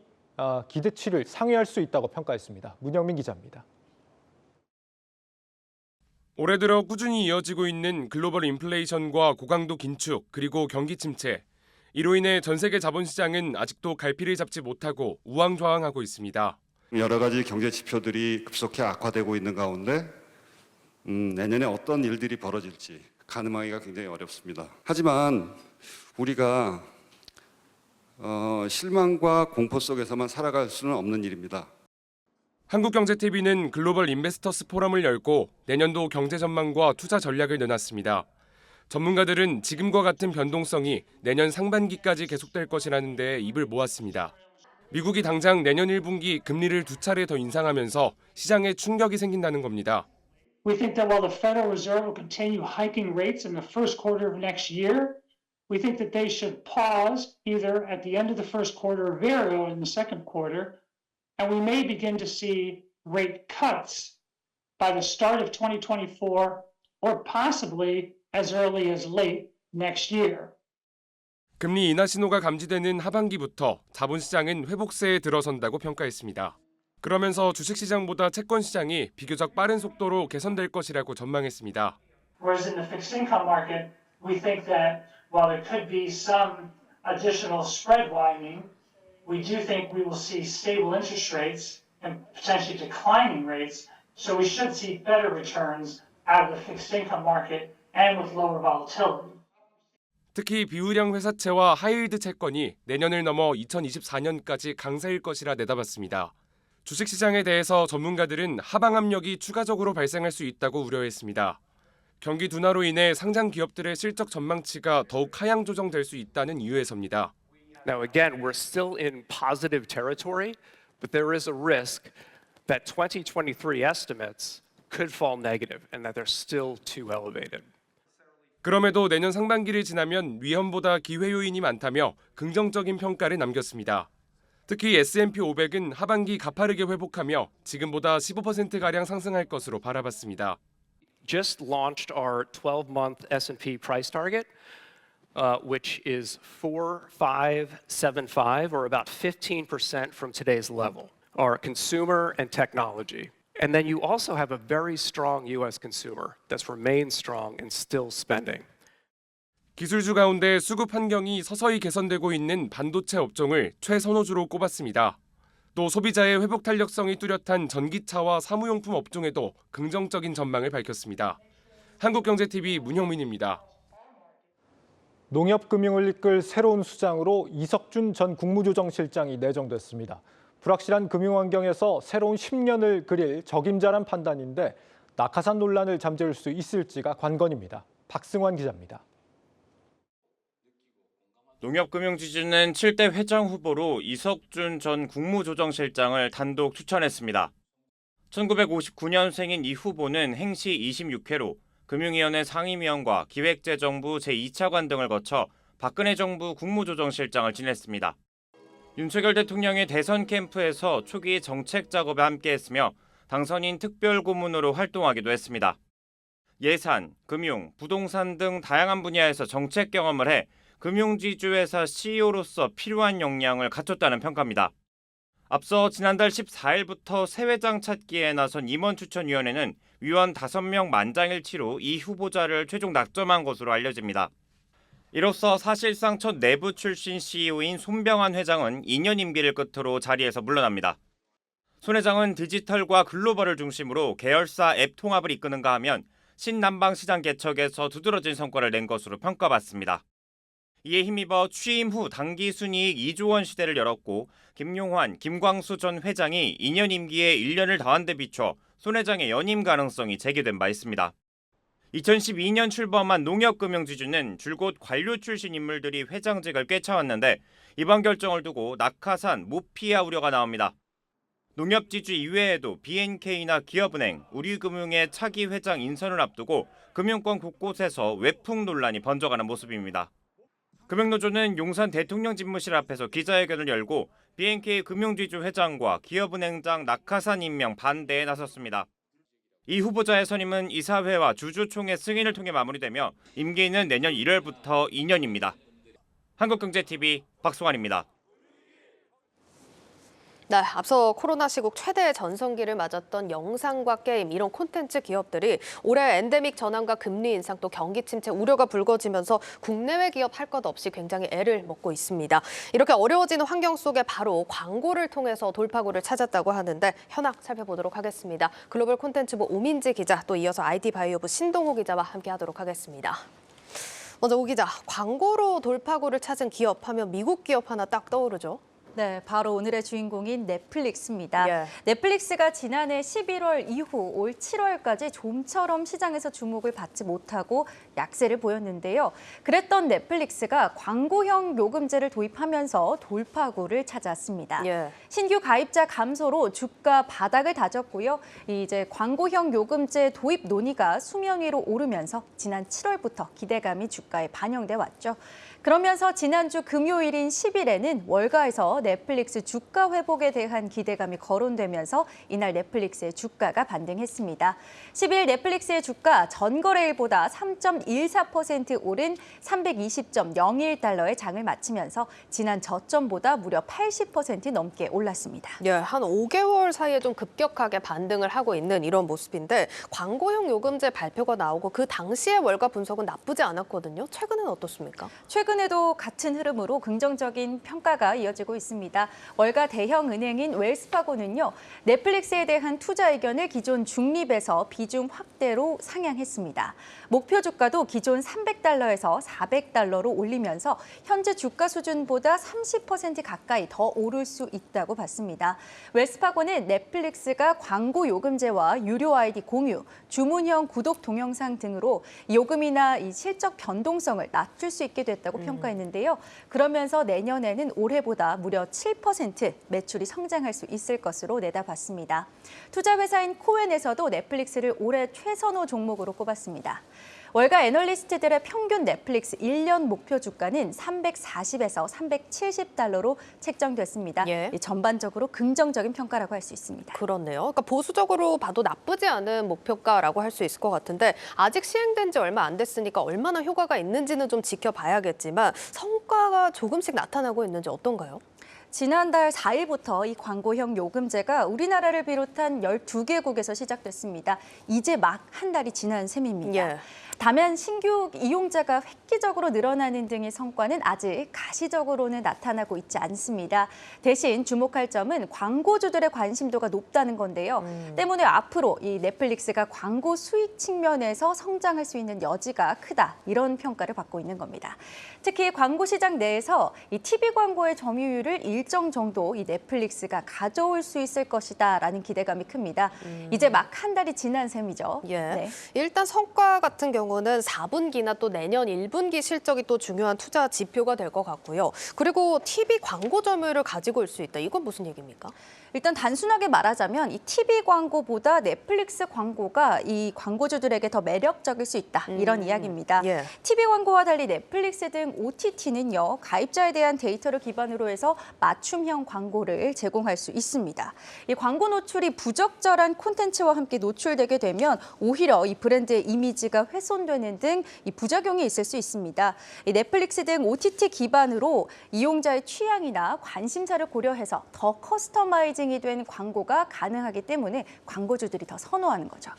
기대치를 상회할 수 있다고 평가했습니다. 문영민 기자입니다. 올해 들어 꾸준히 이어지고 있는 글로벌 인플레이션과 고강도 긴축 그리고 경기 침체. 이로 인해 전 세계 자본시장은 아직도 갈피를 잡지 못하고 우왕좌왕하고 있습니다. 여러 가지 경제 지표들이 급속히 악화되고 있는 가운데 내년에 어떤 일들이 벌어질지 가늠하기가 굉장히 어렵습니다. 하지만 우리가 실망과 공포 속에서만 살아갈 수는 없는 일입니다. 한국경제TV는 글로벌 인베스터스 포럼을 열고 내년도 경제 전망과 투자 전략을 내놨습니다. 전문가들은 지금과 같은 변동성이 내년 상반기까지 계속될 것이라는 데 입을 모았습니다. 미국이 당장 내년 1분기 금리를 2차례 더 인상하면서 시장에 충격이 생긴다는 겁니다. We think that while the Federal Reserve will continue hiking rates in the first quarter of next year, we think that they should pause either at the end of the first quarter or very early in the second quarter, and we may begin to see rate cuts by the start of 2024 or possibly as early as late next year. 금리 인하 신호가 감지되는 하반기부터 자본시장은 회복세에 들어선다고 평가했습니다. 그러면서 주식시장보다 채권시장이 비교적 빠른 속도로 개선될 것이라고 전망했습니다. Whereas in the fixed income market, we think that while there could be some additional spread widening, we do think we will see stable interest rates and potentially declining rates, so we should see better returns out of the fixed income market and with lower volatility. 특히 비우량 회사채와 하이힐드 채권이 내년을 넘어 2024년까지 강세일 것이라 내다봤습니다. 주식시장에 대해서 전문가들은 하방 압력이 추가적으로 발생할 수 있다고 우려했습니다. 경기 둔화로 인해 상장 기업들의 실적 전망치가 더욱 하향 조정될 수 있다는 이유에서입니다. Now again, we're still in positive territory, but there is a risk that 2023 estimates could fall negative and that they're still too elevated. 그럼에도 내년 상반기를 지나면 위험보다 기회 요인이 많다며 긍정적인 평가를 남겼습니다. 특히 S&P 500은 하반기 가파르게 회복하며 지금보다 15%가량 상승할 것으로 바라봤습니다. Just launched our 12-month S&P price target, which is 4,575, or about 15% from today's level. Our consumer and technology. And then you also have a very strong U.S. consumer that's remained strong and still spending. 기술주 가운데 수급 환경이 서서히 개선되고 있는 반도체 업종을 최선호주로 꼽았습니다. 또 소비자의 회복 탄력성이 뚜렷한 전기차와 사무용품 업종에도 긍정적인 전망을 밝혔습니다. 한국경제TV 문형민입니다. 농협금융을 이끌 새로운 수장으로 이석준 전 국무조정실장이 내정됐습니다. 불확실한 금융 환경에서 새로운 10년을 그릴 적임자란 판단인데 낙하산 논란을 잠재울 수 있을지가 관건입니다. 박승환 기자입니다. 농협금융지주는 7대 회장 후보로 이석준 전 국무조정실장을 단독 추천했습니다. 1959년생인 이 후보는 행시 26회로 금융위원회 상임위원과 기획재정부 제2차관 등을 거쳐 박근혜 정부 국무조정실장을 지냈습니다. 윤석열 대통령의 대선 캠프에서 초기 정책 작업에 함께했으며 당선인 특별고문으로 활동하기도 했습니다. 예산, 금융, 부동산 등 다양한 분야에서 정책 경험을 해 금융지주회사 CEO로서 필요한 역량을 갖췄다는 평가입니다. 앞서 지난달 14일부터 새 회장 찾기에 나선 임원추천위원회는 위원 5명 만장일치로 이 후보자를 최종 낙점한 것으로 알려집니다. 이로써 사실상 첫 내부 출신 CEO인 손병환 회장은 2년 임기를 끝으로 자리에서 물러납니다. 손 회장은 디지털과 글로벌을 중심으로 계열사 앱 통합을 이끄는가 하면 신남방 시장 개척에서 두드러진 성과를 낸 것으로 평가받습니다. 이에 힘입어 취임 후 당기순이익 2조 원 시대를 열었고 김용환, 김광수 전 회장이 2년 임기에 1년을 더한 데 비춰 손 회장의 연임 가능성이 제기된 바 있습니다. 2012년 출범한 농협금융지주는 줄곧 관료 출신 인물들이 회장직을 꿰차왔는데 이번 결정을 두고 낙하산, 모피아 우려가 나옵니다. 농협지주 이외에도 BNK나 기업은행, 우리금융의 차기 회장 인선을 앞두고 금융권 곳곳에서 외풍 논란이 번져가는 모습입니다. 금융노조는 용산 대통령 집무실 앞에서 기자회견을 열고 BNK 금융지주 회장과 기업은행장 낙하산 임명 반대에 나섰습니다. 이 후보자의 선임은 이사회와 주주총회 승인을 통해 마무리되며 임기는 내년 1월부터 2년입니다. 한국경제TV 박송환입니다. 네, 앞서 코로나 시국 최대 전성기를 맞았던 영상과 게임 이런 콘텐츠 기업들이 올해 엔데믹 전환과 금리 인상 또 경기 침체 우려가 불거지면서 국내외 기업 할 것 없이 굉장히 애를 먹고 있습니다. 이렇게 어려워지는 환경 속에 바로 광고를 통해서 돌파구를 찾았다고 하는데 현황 살펴보도록 하겠습니다. 글로벌 콘텐츠부 오민지 기자 또 이어서 IT바이오부 신동호 기자와 함께하도록 하겠습니다. 먼저 오 기자, 광고로 돌파구를 찾은 기업 하면 미국 기업 하나 딱 떠오르죠? 네, 바로 오늘의 주인공인 넷플릭스입니다. 넷플릭스가 지난해 11월 이후 올 7월까지 좀처럼 시장에서 주목을 받지 못하고 약세를 보였는데요. 그랬던 넷플릭스가 광고형 요금제를 도입하면서 돌파구를 찾았습니다. 신규 가입자 감소로 주가 바닥을 다졌고요. 이제 광고형 요금제 도입 논의가 수면 위로 오르면서 지난 7월부터 기대감이 주가에 반영돼 왔죠. 그러면서 지난주 금요일인 10일에는 월가에서 넷플릭스 주가 회복에 대한 기대감이 거론되면서 이날 넷플릭스의 주가가 반등했습니다. 10일 넷플릭스의 주가 전거래일보다 3.14% 오른 320.01달러의 장을 마치면서 지난 저점보다 무려 80% 넘게 올랐습니다. 한 5개월 사이에 좀 급격하게 반등을 하고 있는 이런 모습인데 광고형 요금제 발표가 나오고 그 당시의 월가 분석은 나쁘지 않았거든요. 최근에는 어떻습니까? 최근에도 같은 흐름으로 긍정적인 평가가 이어지고 있습니다. 월가 대형 은행인 웰스파고는요, 넷플릭스에 대한 투자 의견을 기존 중립에서 비중 확대로 상향했습니다. 목표 주가도 기존 300달러에서 400달러로 올리면서 현재 주가 수준보다 30% 가까이 더 오를 수 있다고 봤습니다. 웰스파고는 넷플릭스가 광고 요금제와 유료 아이디 공유, 주문형 구독 동영상 등으로 요금이나 이 실적 변동성을 낮출 수 있게 됐다고 평가했는데요. 그러면서 내년에는 올해보다 무려 7% 매출이 성장할 수 있을 것으로 내다봤습니다. 투자회사인 코엔에서도 넷플릭스를 올해 최선호 종목으로 꼽았습니다. 월가 애널리스트들의 평균 넷플릭스 1년 목표 주가는 340에서 370달러로 책정됐습니다. 전반적으로 긍정적인 평가라고 할 수 있습니다. 그렇네요. 그러니까 보수적으로 봐도 나쁘지 않은 목표가라고 할 수 있을 것 같은데 아직 시행된 지 얼마 안 됐으니까 얼마나 효과가 있는지는 좀 지켜봐야겠지만 성과가 조금씩 나타나고 있는지 어떤가요? 지난달 4일부터 이 광고형 요금제가 우리나라를 비롯한 12개국에서 시작됐습니다. 이제 막 한 달이 지난 셈입니다. 다만 신규 이용자가 획기적으로 늘어나는 등의 성과는 아직 가시적으로는 나타나고 있지 않습니다. 대신 주목할 점은 광고주들의 관심도가 높다는 건데요. 때문에 앞으로 이 넷플릭스가 광고 수익 측면에서 성장할 수 있는 여지가 크다. 이런 평가를 받고 있는 겁니다. 특히 광고 시장 내에서 이 TV 광고의 점유율을 일정 정도 이 넷플릭스가 가져올 수 있을 것이다라는 기대감이 큽니다. 이제 막 한 달이 지난 셈이죠. 예. 네. 일단 성과 같은 경우는 4분기나 또 내년 1분기 실적이 또 중요한 투자 지표가 될 것 같고요. 그리고 TV 광고 점유율을 가지고 올 수 있다. 이건 무슨 얘기입니까? 일단 단순하게 말하자면 이 TV 광고보다 넷플릭스 광고가 이 광고주들에게 더 매력적일 수 있다. 이런 이야기입니다. 예. TV 광고와 달리 넷플릭스 등 OTT는요. 가입자에 대한 데이터를 기반으로 해서 맞춤형 광고를 제공할 수 있습니다. 이 광고 노출이 부적절한 콘텐츠와 함께 노출되게 되면 오히려 이 브랜드의 이미지가 훼손되는 등 이 부작용이 있을 수 있습니다. 이 넷플릭스 등 OTT 기반으로 이용자의 취향이나 관심사를 고려해서 더 커스터마이징이 된 광고가 가능하기 때문에 광고주들이 더 선호하는 거죠.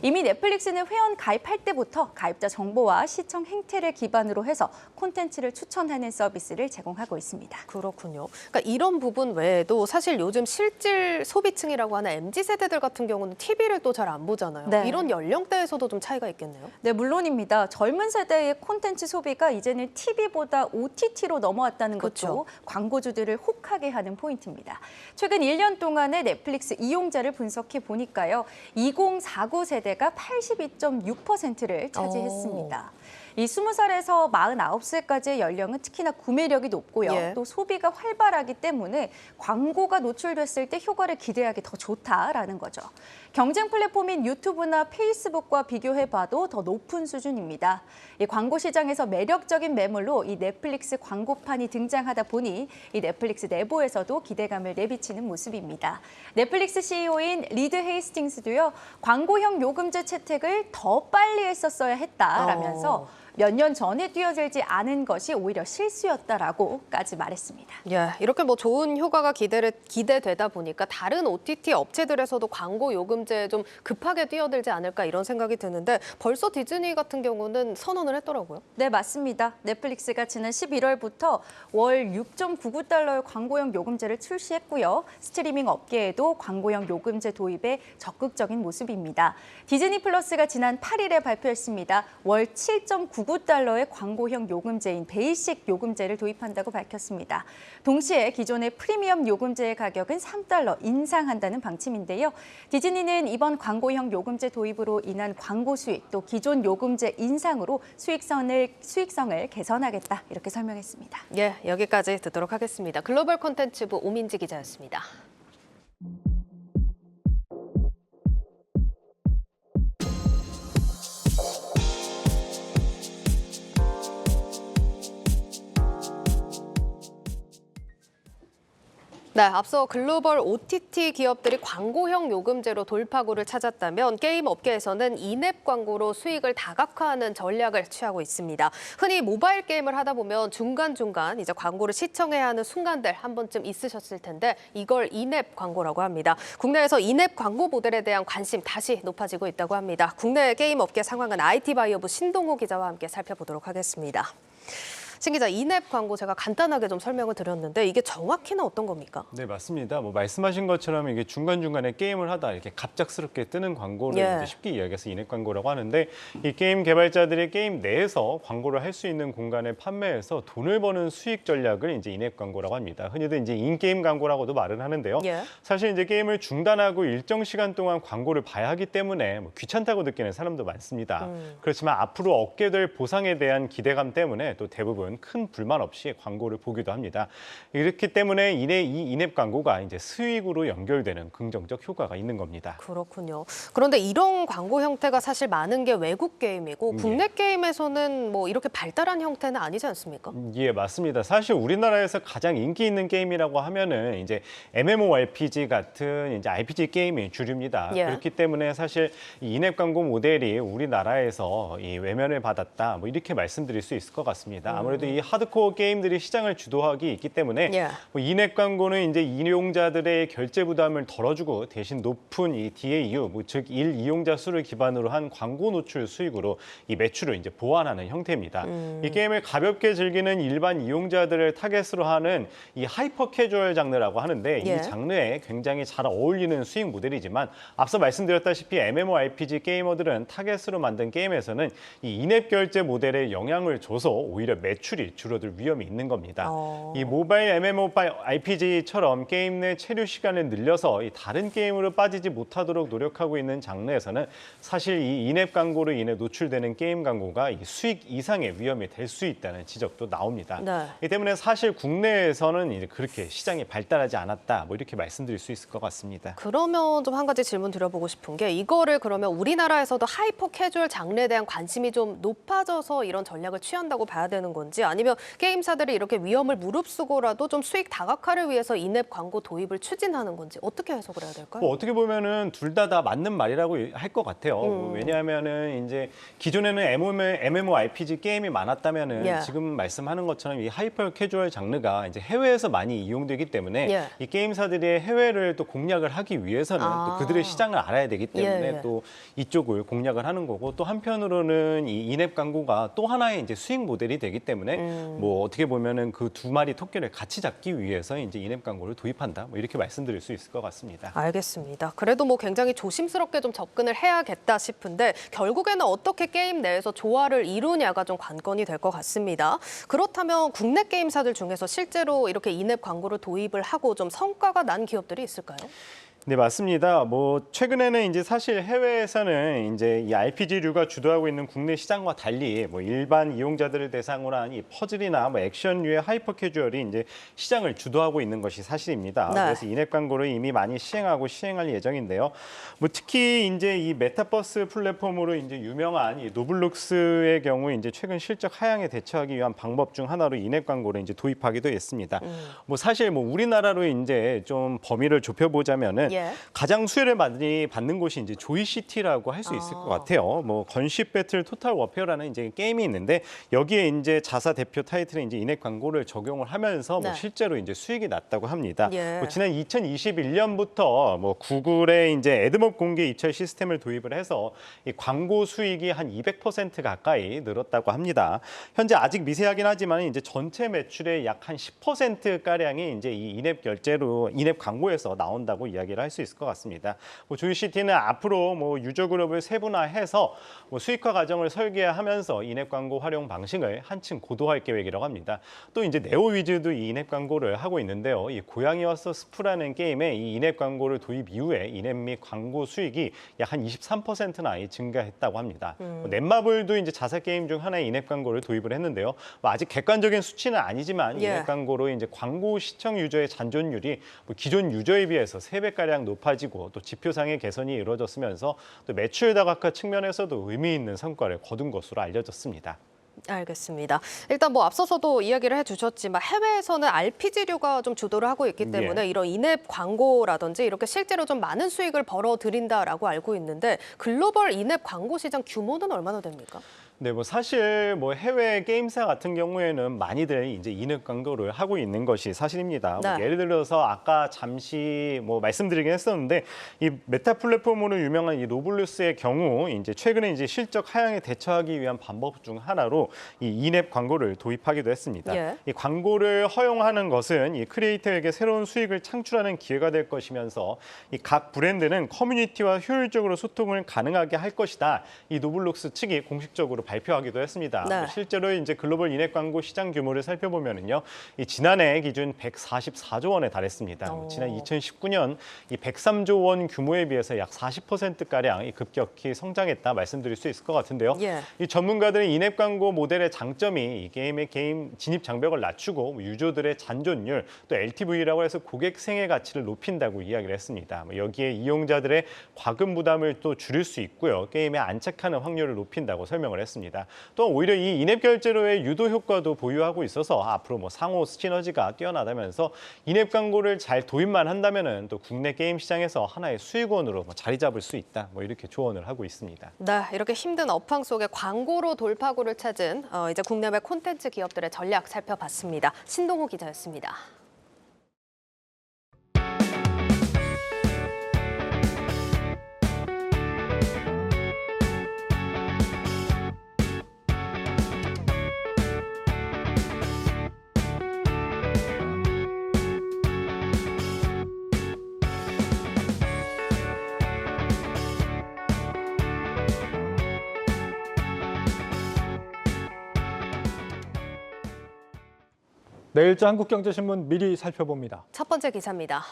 이미 넷플릭스는 회원 가입할 때부터 가입자 정보와 시청 행태를 기반으로 해서 콘텐츠를 추천하는 서비스를 제공하고 있습니다. 그렇군요. 그러니까 이런 부분 외에도 사실 요즘 실질 소비층이라고 하는 MZ세대들 같은 경우는 TV를 또 잘 안 보잖아요. 네. 이런 연령대에서도 좀 차이가 있겠네요. 네, 물론입니다. 젊은 세대의 콘텐츠 소비가 이제는 TV보다 OTT로 넘어왔다는 것도 그렇죠. 광고주들을 혹하게 하는 포인트입니다. 최근 1년 동안의 넷플릭스 이용자를 분석해 보니까요. 2049 세대가 82.6%를 차지했습니다. 이 20살에서 49살까지의 연령은 특히나 구매력이 높고요. 예. 또 소비가 활발하기 때문에 광고가 노출됐을 때 효과를 기대하기 더 좋다라는 거죠. 경쟁 플랫폼인 유튜브나 페이스북과 비교해봐도 더 높은 수준입니다. 이 광고 시장에서 매력적인 매물로 이 넷플릭스 광고판이 등장하다 보니 이 넷플릭스 내부에서도 기대감을 내비치는 모습입니다. 넷플릭스 CEO인 리드 헤이스팅스도요. 광고형 요금제 채택을 더 빨리 했었어야 했다라면서 몇 년 전에 뛰어들지 않은 것이 오히려 실수였다라고까지 말했습니다. 예, 이렇게 뭐 좋은 효과가 기대되다 보니까 다른 OTT 업체들에서도 광고 요금제에 좀 급하게 뛰어들지 않을까 이런 생각이 드는데 벌써 디즈니 같은 경우는 선언을 했더라고요. 네, 맞습니다. 넷플릭스가 지난 11월부터 월 6.99달러의 광고형 요금제를 출시했고요. 스트리밍 업계에도 광고형 요금제 도입에 적극적인 모습입니다. 디즈니 플러스가 지난 8일에 발표했습니다. 월 7.99달러의 광고형 요금제인 베이식 요금제를 도입한다고 밝혔습니다. 동시에 기존의 프리미엄 요금제의 가격은 3달러 인상한다는 방침인데요. 디즈니는 이번 광고형 요금제 도입으로 인한 광고 수익, 또 기존 요금제 인상으로 수익성을 개선하겠다 이렇게 설명했습니다. 예, 여기까지 듣도록 하겠습니다. 글로벌 콘텐츠부 오민지 기자였습니다. 네, 앞서 글로벌 OTT 기업들이 광고형 요금제로 돌파구를 찾았다면 게임 업계에서는 인앱 광고로 수익을 다각화하는 전략을 취하고 있습니다. 흔히 모바일 게임을 하다 보면 중간중간 이제 광고를 시청해야 하는 순간들 한 번쯤 있으셨을 텐데 이걸 인앱 광고라고 합니다. 국내에서 인앱 광고 모델에 대한 관심 다시 높아지고 있다고 합니다. 국내 게임 업계 상황은 IT바이오부 신동호 기자와 함께 살펴보도록 하겠습니다. 신 기자, 인앱 광고 제가 간단하게 좀 설명을 드렸는데 이게 정확히는 어떤 겁니까? 네, 맞습니다. 뭐 말씀하신 것처럼 이게 중간중간에 게임을 하다 이렇게 갑작스럽게 뜨는 광고를 이제 쉽게 이야기해서 인앱 광고라고 하는데 이 게임 개발자들이 게임 내에서 광고를 할 수 있는 공간을 판매해서 돈을 버는 수익 전략을 이제 인앱 광고라고 합니다. 흔히들 이제 인게임 광고라고도 말을 하는데요. 사실 이제 게임을 중단하고 일정 시간 동안 광고를 봐야 하기 때문에 뭐 귀찮다고 느끼는 사람도 많습니다. 그렇지만 앞으로 얻게 될 보상에 대한 기대감 때문에 또 대부분 큰 불만 없이 광고를 보기도 합니다. 이렇기 때문에 이 인앱 광고가 이제 수익으로 연결되는 긍정적 효과가 있는 겁니다. 그렇군요. 그런데 이런 광고 형태가 사실 많은 게 외국 게임이고 국내 게임에서는 뭐 이렇게 발달한 형태는 아니지 않습니까? 예, 맞습니다. 사실 우리나라에서 가장 인기 있는 게임이라고 하면은 이제 MMORPG 같은 이제 RPG 게임이 주류입니다. 그렇기 때문에 사실 이 인앱 광고 모델이 우리나라에서 이 외면을 받았다, 뭐 이렇게 말씀드릴 수 있을 것 같습니다. 아무래도 이 하드코어 게임들이 시장을 주도하기 있기 때문에 뭐 인앱 광고는 이제 이용자들의 결제 부담을 덜어주고 대신 높은 이 DAU, 뭐 즉 일 이용자 수를 기반으로 한 광고 노출 수익으로 이 매출을 이제 보완하는 형태입니다. 이 게임을 가볍게 즐기는 일반 이용자들을 타겟으로 하는 이 하이퍼 캐주얼 장르라고 하는데 이 장르에 굉장히 잘 어울리는 수익 모델이지만 앞서 말씀드렸다시피 MMORPG 게이머들은 타겟으로 만든 게임에서는 이 인앱 결제 모델에 영향을 줘서 오히려 매출 매출이 줄어들 위험이 있는 겁니다. 이 모바일 MMORPG처럼 게임 내 체류 시간을 늘려서 이 다른 게임으로 빠지지 못하도록 노력하고 있는 장르에서는 사실 이 인앱 광고로 인해 노출되는 게임 광고가 이 수익 이상의 위험이 될 수 있다는 지적도 나옵니다. 이 때문에 사실 국내에서는 이제 그렇게 시장이 발달하지 않았다, 뭐 이렇게 말씀드릴 수 있을 것 같습니다. 그러면 좀 한 가지 질문 드려보고 싶은 게 이거를 그러면 우리나라에서도 하이퍼 캐주얼 장르에 대한 관심이 좀 높아져서 이런 전략을 취한다고 봐야 되는 건지 아니면 게임사들이 이렇게 위험을 무릅쓰고라도 좀 수익 다각화를 위해서 인앱 광고 도입을 추진하는 건지 어떻게 해석을 해야 될까요? 뭐 어떻게 보면은 둘 다 맞는 말이라고 할 것 같아요. 왜냐하면은 이제 기존에는 MMORPG 게임이 많았다면은 지금 말씀하는 것처럼 이 하이퍼 캐주얼 장르가 이제 해외에서 많이 이용되기 때문에 이 게임사들이 해외를 또 공략을 하기 위해서는 또 그들의 시장을 알아야 되기 때문에 또 이쪽을 공략을 하는 거고 또 한편으로는 이 인앱 광고가 또 하나의 이제 수익 모델이 되기 때문에 뭐 어떻게 보면은 그 두 마리 토끼를 같이 잡기 위해서 이제 인앱 광고를 도입한다. 뭐 이렇게 말씀드릴 수 있을 것 같습니다. 알겠습니다. 그래도 뭐 굉장히 조심스럽게 좀 접근을 해야겠다 싶은데 결국에는 어떻게 게임 내에서 조화를 이루냐가 좀 관건이 될 것 같습니다. 그렇다면 국내 게임사들 중에서 실제로 이렇게 인앱 광고를 도입을 하고 좀 성과가 난 기업들이 있을까요? 네, 맞습니다. 뭐 최근에는 이제 사실 해외에서는 이제 이 RPG류가 주도하고 있는 국내 시장과 달리 뭐 일반 이용자들을 대상으로 한 이 퍼즐이나 뭐 액션류의 하이퍼 캐주얼이 이제 시장을 주도하고 있는 것이 사실입니다. 그래서 인앱 광고를 이미 많이 시행할 예정인데요. 뭐 특히 이제 이 메타버스 플랫폼으로 이제 유명한 이 노블록스의 경우 이제 최근 실적 하향에 대처하기 위한 방법 중 하나로 인앱 광고를 이제 도입하기도 했습니다. 뭐 사실 뭐 우리나라로 이제 좀 범위를 좁혀보자면은 가장 수혜를 많이 받는 곳이 이제 조이시티라고 할 수 있을 것 같아요. 뭐 건십 배틀 토탈 워페어라는 이제 게임이 있는데 여기에 이제 자사 대표 타이틀에 이제 인앱 광고를 적용을 하면서 뭐 실제로 이제 수익이 났다고 합니다. 뭐 지난 2021년부터 뭐 구글의 이제 애드몹 공개 입찰 시스템을 도입을 해서 이 광고 수익이 한 200% 가까이 늘었다고 합니다. 현재 아직 미세하긴 하지만 이제 전체 매출의 약 한 10% 가량이 이제 이 인앱 결제로 인앱 광고에서 나온다고 이야기를 할 수 있을 것 같습니다. 뭐 조이시티는 앞으로 뭐 유저 그룹을 세분화해서 뭐 수익화 과정을 설계하면서 인앱 광고 활용 방식을 한층 고도화할 계획이라고 합니다. 또 이제 네오위즈도 이 인앱 광고를 하고 있는데요. 이 고양이 와서 스프라는 게임에 이 인앱 광고를 도입 이후에 인앱 및 광고 수익이 약 한 23%나 증가했다고 합니다. 넷마블도 이제 자사 게임 중 하나의 인앱 광고를 도입을 했는데요. 뭐 아직 객관적인 수치는 아니지만 인앱 광고로 이제 광고 시청 유저의 잔존율이 뭐 기존 유저에 비해서 3배가량 높아지고 또 지표상의 개선이 이루어졌으면서 또 매출 다각화 측면에서도 의미 있는 성과를 거둔 것으로 알려졌습니다. 알겠습니다. 일단 뭐 앞서서도 이야기를 해주셨지만 해외에서는 RPG류가 좀 주도를 하고 있기 때문에 이런 인앱 광고라든지 이렇게 실제로 좀 많은 수익을 벌어들인다라고 알고 있는데 글로벌 인앱 광고 시장 규모는 얼마나 됩니까? 네, 뭐 사실 뭐 해외 게임사 같은 경우에는 많이들 이제 인앱 광고를 하고 있는 것이 사실입니다. 뭐 예를 들어서 아까 잠시 뭐 말씀드리긴 했었는데 이 메타 플랫폼으로 유명한 이 로블록스의 경우 이제 최근에 이제 실적 하향에 대처하기 위한 방법 중 하나로 이 인앱 광고를 도입하기도 했습니다. 이 광고를 허용하는 것은 이 크리에이터에게 새로운 수익을 창출하는 기회가 될 것이면서 이 각 브랜드는 커뮤니티와 효율적으로 소통을 가능하게 할 것이다. 이 노블록스 측이 공식적으로 발표하기도 했습니다. 실제로 이제 글로벌 인앱 광고 시장 규모를 살펴보면은요, 이 지난해 기준 144조 원에 달했습니다. 지난 2019년 이 103조 원 규모에 비해서 약 40%가량 급격히 성장했다 말씀드릴 수 있을 것 같은데요. 이 전문가들은 인앱 광고 모델의 장점이 이 게임의 진입 장벽을 낮추고 유저들의 잔존율 또 LTV라고 해서 고객 생애 가치를 높인다고 이야기를 했습니다. 여기에 이용자들의 과금 부담을 또 줄일 수 있고요. 게임에 안착하는 확률을 높인다고 설명을 했습니다. 또 오히려 이 인앱 결제로의 유도 효과도 보유하고 있어서 앞으로 뭐 상호 시너지가 뛰어나다면서 인앱 광고를 잘 도입만 한다면은 또 국내 게임 시장에서 하나의 수익원으로 자리 잡을 수 있다. 뭐 이렇게 조언을 하고 있습니다. 네, 이렇게 힘든 업황 속에 광고로 돌파구를 찾은 이제 국내외 콘텐츠 기업들의 전략 살펴봤습니다. 신동호 기자였습니다. 내일자 한국경제신문 미리 살펴봅니다. 첫 번째 기사입니다.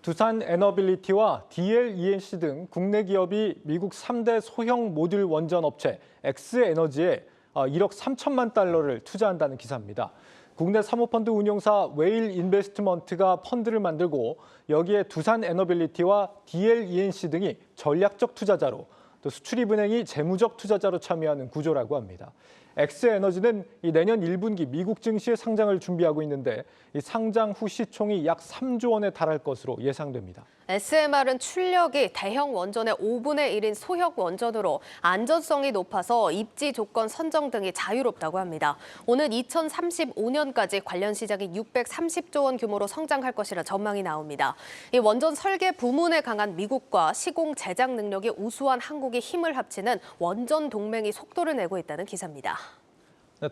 두산 에너빌리티와 DLENC 등 국내 기업이 미국 3대 소형 모듈 원전 업체 X에너지에 1억 3천만 달러를 투자한다는 기사입니다. 국내 사모펀드 운용사 웨일 인베스트먼트가 펀드를 만들고 여기에 두산 에너빌리티와 DLENC 등이 전략적 투자자로 또 수출입은행이 재무적 투자자로 참여하는 구조라고 합니다. X에너지는 내년 1분기 미국 증시에 상장을 준비하고 있는데 이 상장 후 시총이 약 3조 원에 달할 것으로 예상됩니다. SMR은 출력이 대형 원전의 5분의 1인 소형 원전으로 안전성이 높아서 입지 조건 선정 등이 자유롭다고 합니다. 오는 2035년까지 관련 시장이 630조 원 규모로 성장할 것이라 전망이 나옵니다. 이 원전 설계 부문에 강한 미국과 시공 제작 능력이 우수한 한국이 힘을 합치는 원전 동맹이 속도를 내고 있다는 기사입니다.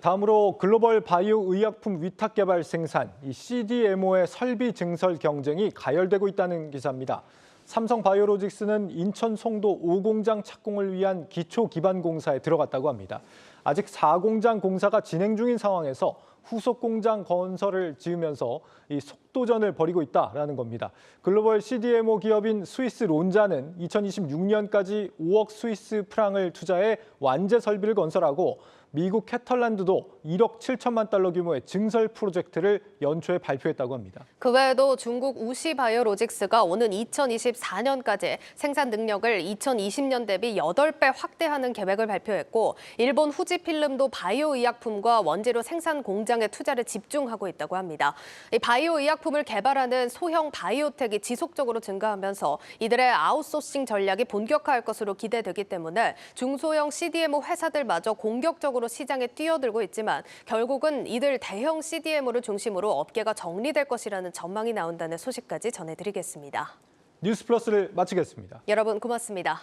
다음으로 글로벌 바이오 의약품 위탁 개발 생산, 이 CDMO의 설비 증설 경쟁이 가열되고 있다는 기사입니다. 삼성 바이오로직스는 인천 송도 5공장 착공을 위한 기초 기반 공사에 들어갔다고 합니다. 아직 4공장 공사가 진행 중인 상황에서 후속 공장 건설을 지으면서 이 속도전을 벌이고 있다라는 겁니다. 글로벌 CDMO 기업인 스위스 론자는 2026년까지 5억 스위스 프랑을 투자해 완제 설비를 건설하고 미국 캐털란드도 1억 7천만 달러 규모의 증설 프로젝트를 연초에 발표했다고 합니다. 그 외에도 중국 우시 바이오로직스가 오는 2024년까지 생산 능력을 2020년 대비 8배 확대하는 계획을 발표했고 일본 후지필름도 바이오 의약품과 원재료 생산 공장에 투자를 집중하고 있다고 합니다. 이 바이오 의약품을 개발하는 소형 바이오텍이 지속적으로 증가하면서 이들의 아웃소싱 전략이 본격화할 것으로 기대되기 때문에 중소형 CDMO 회사들마저 공격적으로 시장에 뛰어들고 있지만 결국은 이들 대형 CDMO를 중심으로 업계가 정리될 것이라는 전망이 나온다는 소식까지 전해드리겠습니다. 뉴스 플러스를 마치겠습니다. 여러분 고맙습니다.